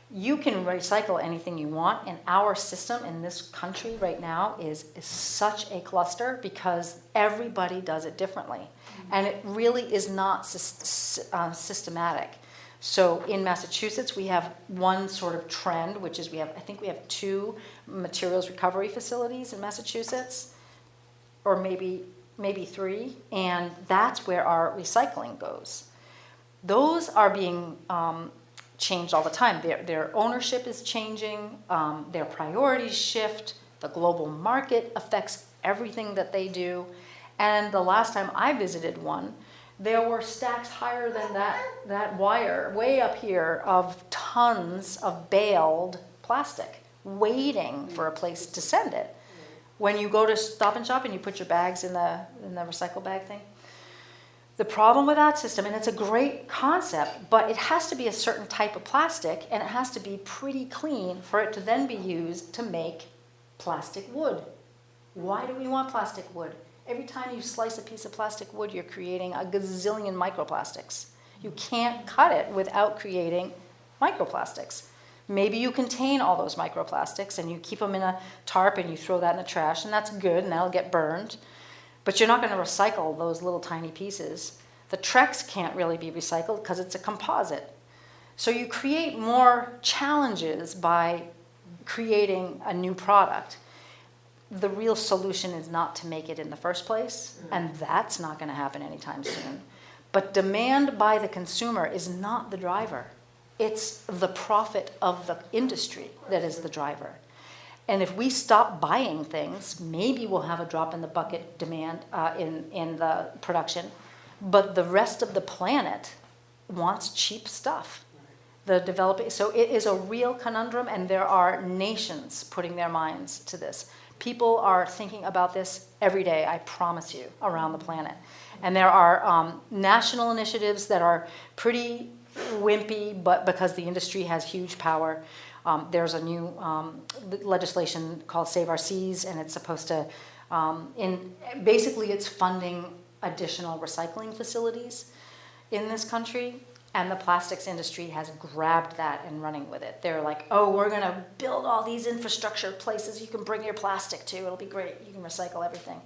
you can recycle anything you want, and our system in this country right now is such a cluster because everybody does it differently. And it really is not systematic. So in Massachusetts, we have one sort of trend, which is I think we have 2 materials recovery facilities in Massachusetts, or maybe 3, and that's where our recycling goes. Those are being changed all the time. Their ownership is changing, their priorities shift, the global market affects everything that they do. And the last time I visited one, there were stacks higher than that wire, way up here, of tons of baled plastic, waiting for a place to send it. When you go to Stop and Shop and you put your bags in the recycle bag thing, the problem with that system, and it's a great concept, but it has to be a certain type of plastic, and it has to be pretty clean for it to then be used to make plastic wood. Why do we want plastic wood? Every time you slice a piece of plastic wood, you're creating a gazillion microplastics. You can't cut it without creating microplastics. Maybe you contain all those microplastics and you keep them in a tarp and you throw that in the trash, and that's good, and that'll get burned. But you're not going to recycle those little tiny pieces. The Trex can't really be recycled because it's a composite. So you create more challenges by creating a new product. The real solution is not to make it in the first place, and that's not going to happen anytime soon. But demand by the consumer is not the driver. It's the profit of the industry that is the driver. And if we stop buying things, maybe we'll have a drop in the bucket demand in the production, but the rest of the planet wants cheap stuff. So it is a real conundrum, and there are nations putting their minds to this. People are thinking about this every day, I promise you, around the planet. And there are national initiatives that are pretty wimpy, but because the industry has huge power. There's a new legislation called Save Our Seas, and it's supposed to, basically it's funding additional recycling facilities in this country. And the plastics industry has grabbed that and running with it. They're like, oh, we're going to build all these infrastructure places you can bring your plastic to. It'll be great. You can recycle everything.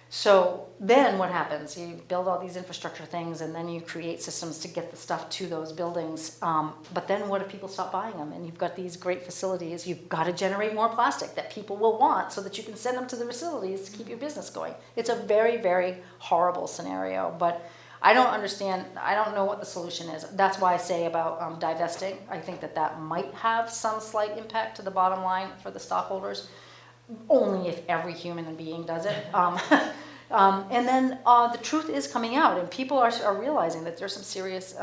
So then what happens? You build all these infrastructure things, and then you create systems to get the stuff to those buildings. But then what if people stop buying them? And you've got these great facilities. You've got to generate more plastic that people will want so that you can send them to the facilities to keep your business going. It's a very, very horrible scenario. But I don't understand. I don't know what the solution is. That's why I say about divesting. I think that might have some slight impact to the bottom line for the stockholders, only if every human being does it. And then the truth is coming out, and people are realizing that there's some serious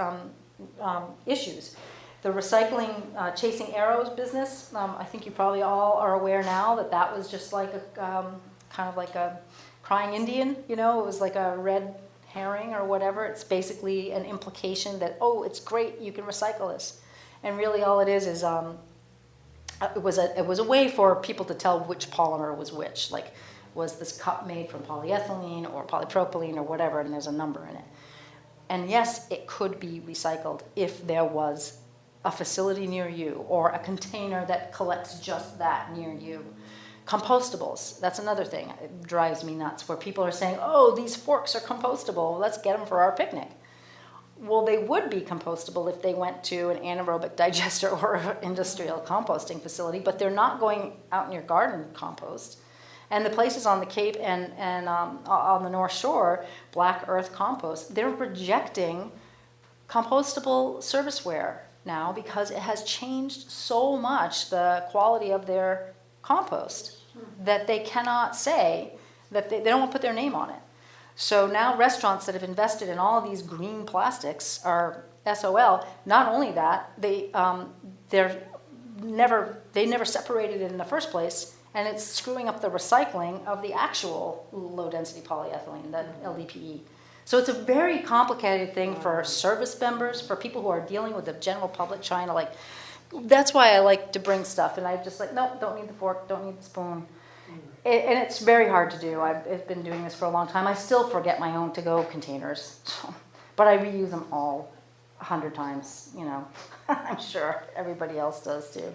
issues. The recycling chasing arrows business, I think you probably all are aware now that was just like a kind of like a crying Indian. You know, it was like a red herring or whatever. It's basically an implication that, oh, it's great, you can recycle this. And really all it is it was a way for people to tell which polymer was which. Like, was this cup made from polyethylene or polypropylene or whatever, and there's a number in it. And yes, it could be recycled if there was a facility near you or a container that collects just that near you. Compostables, that's another thing. It drives me nuts, where people are saying, oh, these forks are compostable, let's get them for our picnic. Well, they would be compostable if they went to an anaerobic digester or an industrial composting facility, but they're not going out in your garden to compost. And the places on the Cape and on the North Shore, Black Earth Compost, they're rejecting compostable serviceware now because it has changed so much the quality of their compost that they cannot say that they don't want to put their name on it. So now restaurants that have invested in all these green plastics are SOL. Not only that, they never separated it in the first place, and it's screwing up the recycling of the actual low-density polyethylene, the LDPE. So it's a very complicated thing for service members, for people who are dealing with the general public trying to that's why I like to bring stuff, and I'm just like, nope, don't need the fork, don't need the spoon. And it's very hard to do. I've been doing this for a long time. I still forget my own to-go containers, but I reuse them all 100 times, I'm sure everybody else does too.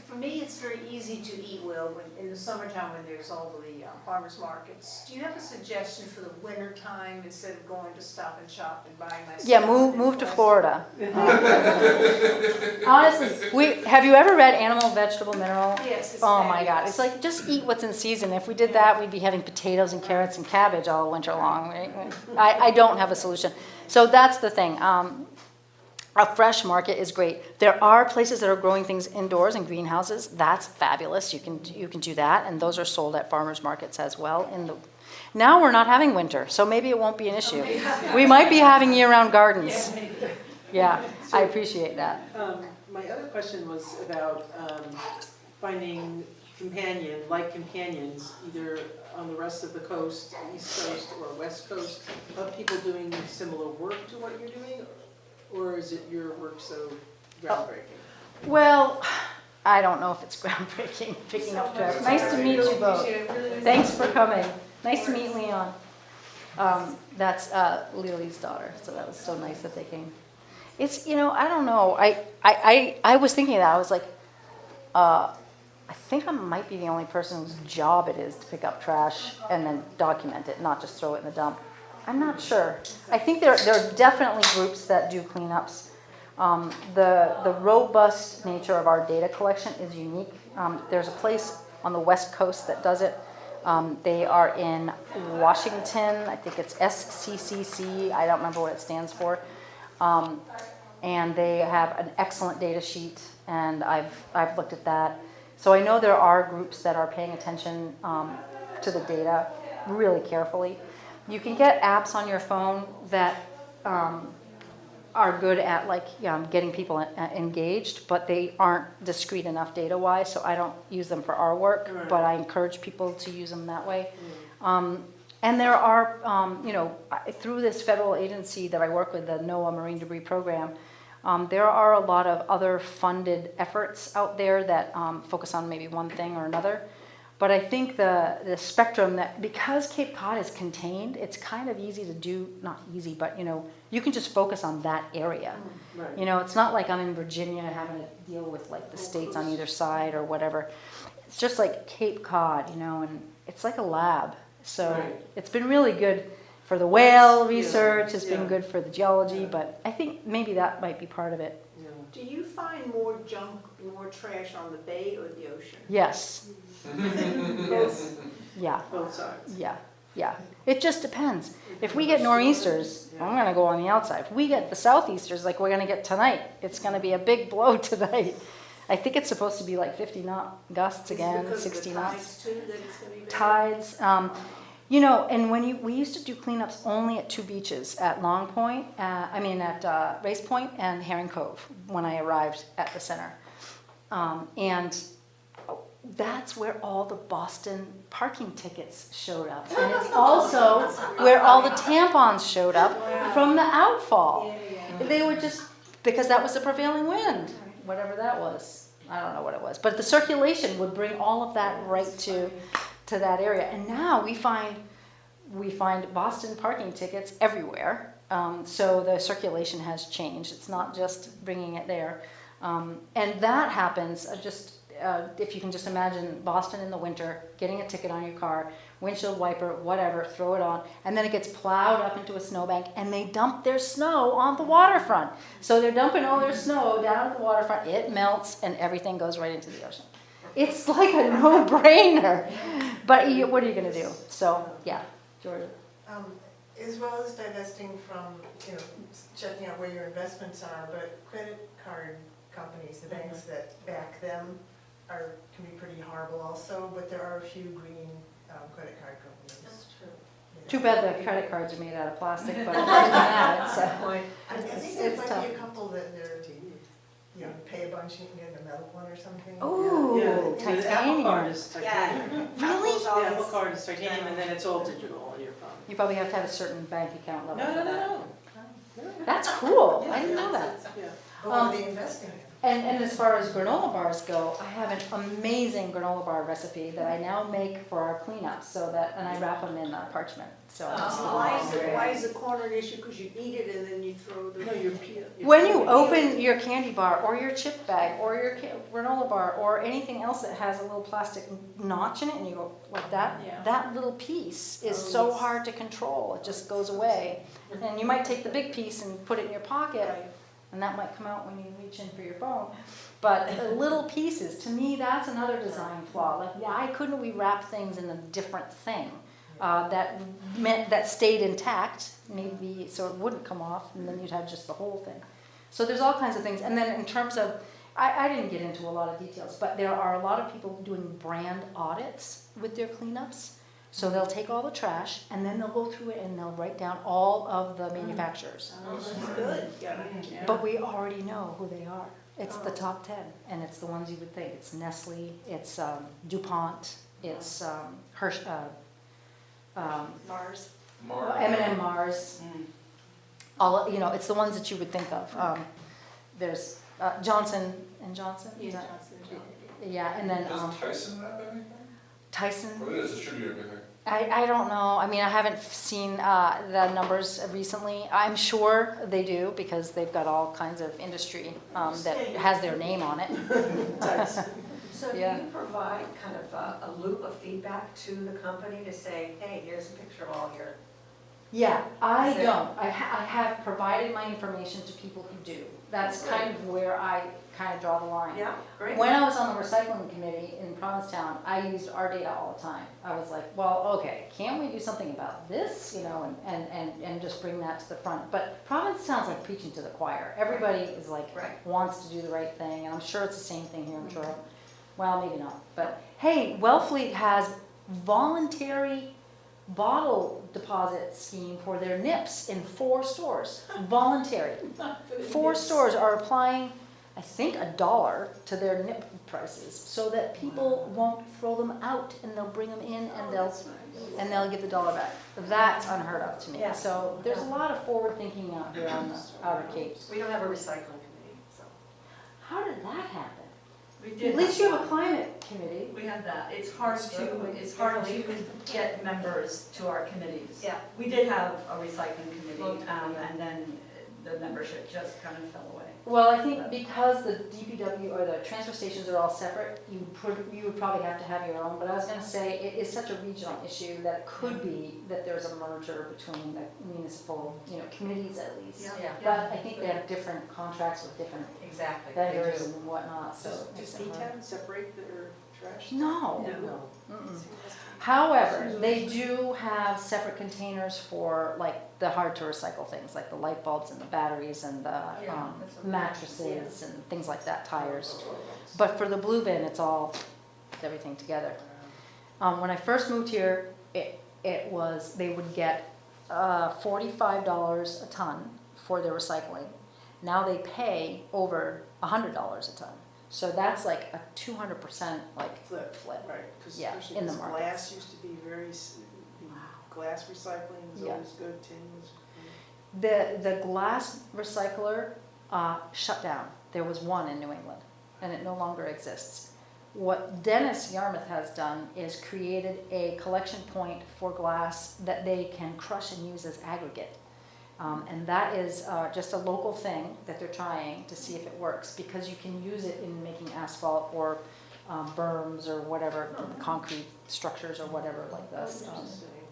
For me, it's very easy to eat well in the summertime when there's all the farmers markets. Do you have a suggestion for the winter time instead of going to Stop and Shop and buying my stuff? Yeah, move to Florida. Honestly, have you ever read Animal, Vegetable, Mineral? Yes. It's Oh my fabulous. God, it's like just eat what's in season. If we did that, we'd be having potatoes and carrots and cabbage all winter long. Right? I don't have a solution. So that's the thing. A fresh market is great. There are places that are growing things indoors in greenhouses. That's fabulous. You can do that, and those are sold at farmers markets as well. Now we're not having winter, so maybe it won't be an issue. We might be having year-round gardens. Yeah, I appreciate that. My other question was about finding companions, either on the rest of the coast, East Coast or West Coast, of people doing similar work to what you're doing, or is it your work so groundbreaking? Well, I don't know if it's groundbreaking, picking up trash. Nice to meet you both. Thanks for coming. Nice to meet Leon. That's Lily's daughter, so that was so nice that they came. It's, I don't know. I was thinking that. I was like, I think I might be the only person whose job it is to pick up trash and then document it, not just throw it in the dump. I'm not sure. I think there are definitely groups that do cleanups. The robust nature of our data collection is unique. There's a place on the West Coast that does it. They are in Washington. I think it's SCCC. I don't remember what it stands for. And they have an excellent data sheet, and I've looked at that. So I know there are groups that are paying attention to the data really carefully. You can get apps on your phone that are good at getting people engaged, but they aren't discrete enough data-wise, so I don't use them for our work, but I encourage people to use them that way. And there are, through this federal agency that I work with, the NOAA Marine Debris Program, there are a lot of other funded efforts out there that focus on maybe one thing or another. But I think the spectrum that, because Cape Cod is contained, it's kind of easy to do, not easy, but you can just focus on that area. Right. It's not like I'm in Virginia having to deal with the states on either side or whatever. It's just like Cape Cod, and it's like a lab. So It's been really good for the whale research, it's been good for the geology, but I think maybe that might be part of it. Do you find more junk, more trash on the bay or the ocean? Yes. Yes, Yeah. both sides. Yeah. It just depends. If we get nor'easters, I'm going to go on the outside. If we get the southeasters like we're going to get tonight, it's going to be a big blow tonight. I think it's supposed to be 50 knot gusts again, 60 knots. Tides too, that it's gonna be bad? Tides. And we used to do cleanups only at two beaches, at Long Point, at Race Point and Herring Cove when I arrived at the center. And that's where all the Boston parking tickets showed up. And it's also where all the tampons showed up from the outfall. They were just, because that was the prevailing wind, whatever that was. I don't know what it was. But the circulation would bring all of that right to that area. And now we find Boston parking tickets everywhere. So the circulation has changed. It's not just bringing it there. And that happens if you can just imagine Boston in the winter, getting a ticket on your car, windshield wiper, whatever, throw it on, and then it gets plowed up into a snowbank, and they dump their snow on the waterfront. So they're dumping all their snow down at the waterfront, it melts, and everything goes right into the ocean. It's like a no-brainer. But what are you going to do? So, yeah, Georgia. As well as divesting from, checking out where your investments are, but credit card companies, the banks that back them can be pretty horrible also, but there are a few green credit card companies. That's true. Too bad the credit cards are made out of plastic, but other than that, it's, I think there it's might tough. be a couple that they're, pay a bunch, you can get a metal one or something. Ooh, The Apple titanium. Card is titanium. Really? The Apple Card is titanium, and then it's all digital on your phone. You probably have to have a certain bank account level for that. No. That's cool. I didn't know that. Yeah. What are they investing in? And as far as granola bars go, I have an amazing granola bar recipe that I now make for our cleanup, and I wrap them in parchment. So Why is the corner an issue? Because you eat it and then you throw the. No, you're peel. when you open your candy bar or your chip bag or your granola bar or anything else that has a little plastic notch in it, and you go like that, that little piece is so hard to control. It just goes away. And you might take the big piece and put it in your pocket. And that might come out when you reach in for your phone. But the little pieces, to me, that's another design flaw. Like, why couldn't we wrap things in a different thing that stayed intact, maybe so it wouldn't come off, and then you'd have just the whole thing. So there's all kinds of things. And then in terms of, I didn't get into a lot of details, but there are a lot of people doing brand audits with their cleanups. So they'll take all the trash, and then they'll go through it, and they'll write down all of the manufacturers. That's good. But we already know who they are. It's the top 10, and it's the ones you would think. It's Nestle, it's DuPont, it's Mars. M&M Mars. All it's the ones that you would think of. There's Johnson and Johnson. Yeah, Yeah, and then Does Tyson have anything? Tyson. Or they just distribute everything? I don't know. I mean, I haven't seen the numbers recently. I'm sure they do because they've got all kinds of industry that has their name on it. So do Yeah. you provide kind of a loop of feedback to the company to say, hey, here's a picture of all your. Yeah, I Is there- don't. I have provided my information to people who do. That's kind of where I kind of draw the line. Yeah, great. When I was on the recycling committee in Provincetown, I used our data all the time. I was like, well, okay, can't we do something about this, and just bring that to the front? But Provincetown's like preaching to the choir. Everybody is like, Right. wants to do the right thing, and I'm sure it's the same thing here in Truro. Well, maybe not. But hey, Wellfleet has voluntary bottle deposit scheme for their nips in 4 stores. Voluntary. 4 stores are applying, I think, $1 to their nip prices so that people won't throw them out, and they'll bring them in and they'll give the $1 back. That's unheard of to me. Yeah. So there's a lot of forward thinking out here on the Outer Cape. We don't have a recycling committee, so. How did that happen? We did. At least you have a climate committee. We have that. It's hard to get members to our committees. Yeah. We did have a recycling committee, and then the membership just kind of fell away. Well, I think because the DPW or the transfer stations are all separate, you would probably have to have your own. But I was going to say it is such a regional issue that it could be that there's a merger between the municipal, committees at least. Yeah. But I think they have different contracts with different Exactly. vendors and whatnot. So it Does makes it hard. D10 separate their trash? No. No. Mm-mm. However, they do have separate containers for like the hard to recycle things, like the light bulbs and the batteries and the mattresses and things like that, tires. But for the blue bin, it's everything together. When I first moved here, it was they would get $45 a ton for their recycling. Now they pay over $100 a ton. So that's like a 200% like Flip. flip. Right, because Yeah, especially in the 'cause markets. glass used to be glass recycling was Yeah. always good, tin was. The glass recycler shut down. There was one in New England, and it no longer exists. What Dennis Yarmouth has done is created a collection point for glass that they can crush and use as aggregate. And that is just a local thing that they're trying to see if it works, because you can use it in making asphalt or berms or whatever, concrete structures or whatever like this.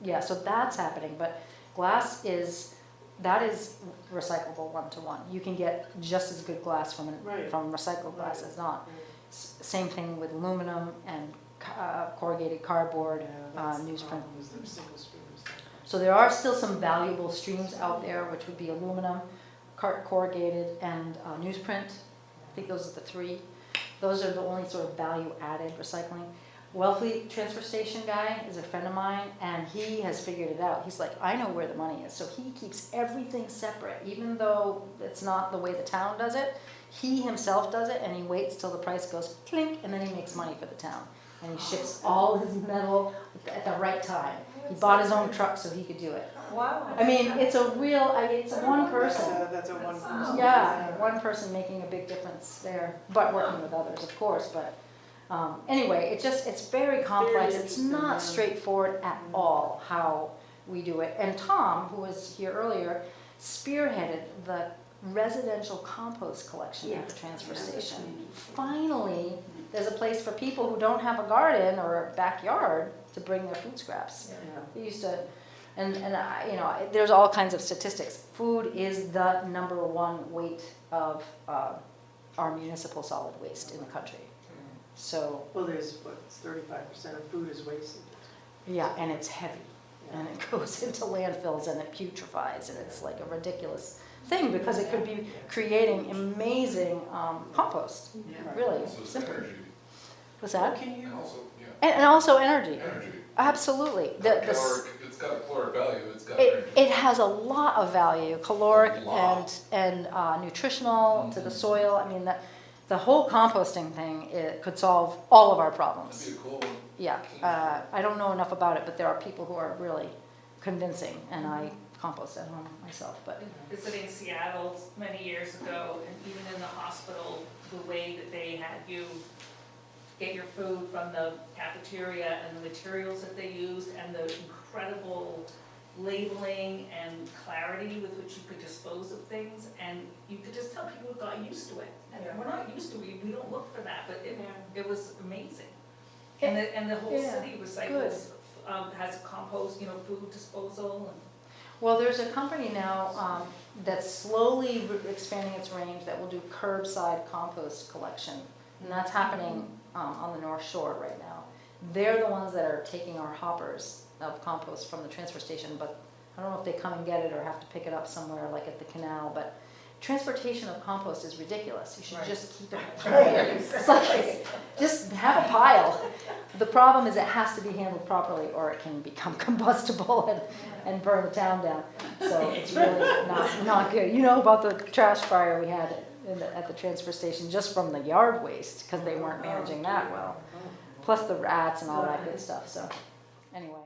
Yeah, so that's happening, but glass is recyclable one-to-one. You can get just as good glass from recycled glass as not. Same thing with aluminum and corrugated cardboard, newsprint. So there are still some valuable streams out there, which would be aluminum, corrugated, and newsprint. I think those are the three. Those are the only sort of value-added recycling. Wellfleet transfer station guy is a friend of mine, and he has figured it out. He's like, I know where the money is. So he keeps everything separate, even though it's not the way the town does it. He himself does it, and he waits till the price goes clink, and then he makes money for the town. And he ships all his metal at the right time. He bought his own truck so he could do it. Wow. I mean, it's a real, it's one person. That's a one person. Yeah, one person making a big difference there, but working with others, of course. But anyway, it's very complex. It's not straightforward at all how we do it. And Tom, who was here earlier, spearheaded the residential compost collection at the transfer station. Finally, there's a place for people who don't have a garden or a backyard to bring their food scraps. They used to, and there's all kinds of statistics. Food is the #1 weight of our municipal solid waste in the country. So Well, there's, 35% of food is wasted. yeah, and it's heavy, and it goes into landfills and it putrefies, and it's like a ridiculous thing because it could be creating amazing compost. Really So it's simple. energy, What's that? Can you, and also, yeah, And also energy. energy. Absolutely. It's got a caloric value, it's got energy. It has a lot of value, caloric A lot. and nutritional to the soil. I mean, the whole composting thing, it could solve all of our problems. That'd be a cool one. Yeah, I don't know enough about it, but there are people who are really convincing, and I compost at home myself. But Visiting Seattle many years ago, and even in the hospital, the way that they had you get your food from the cafeteria and the materials that they used and the incredible labeling and clarity with which you could dispose of things, and you could just tell people got used to it. And we're not used to it, we don't look for that, but it was amazing. And the whole city recycles, has compost, food disposal and. well, there's a company now that's slowly expanding its range that will do curbside compost collection, and that's happening on the North Shore right now. They're the ones that are taking our hoppers of compost from the transfer station, but I don't know if they come and get it or have to pick it up somewhere like at the canal, but transportation of compost is ridiculous. You should just keep it. It's like, just have a pile. The problem is it has to be handled properly or it can become combustible and burn the town down. So it's really not good. You know about the trash fire we had at the transfer station just from the yard waste because they weren't managing that well. Plus the rats and all that good stuff. So anyway.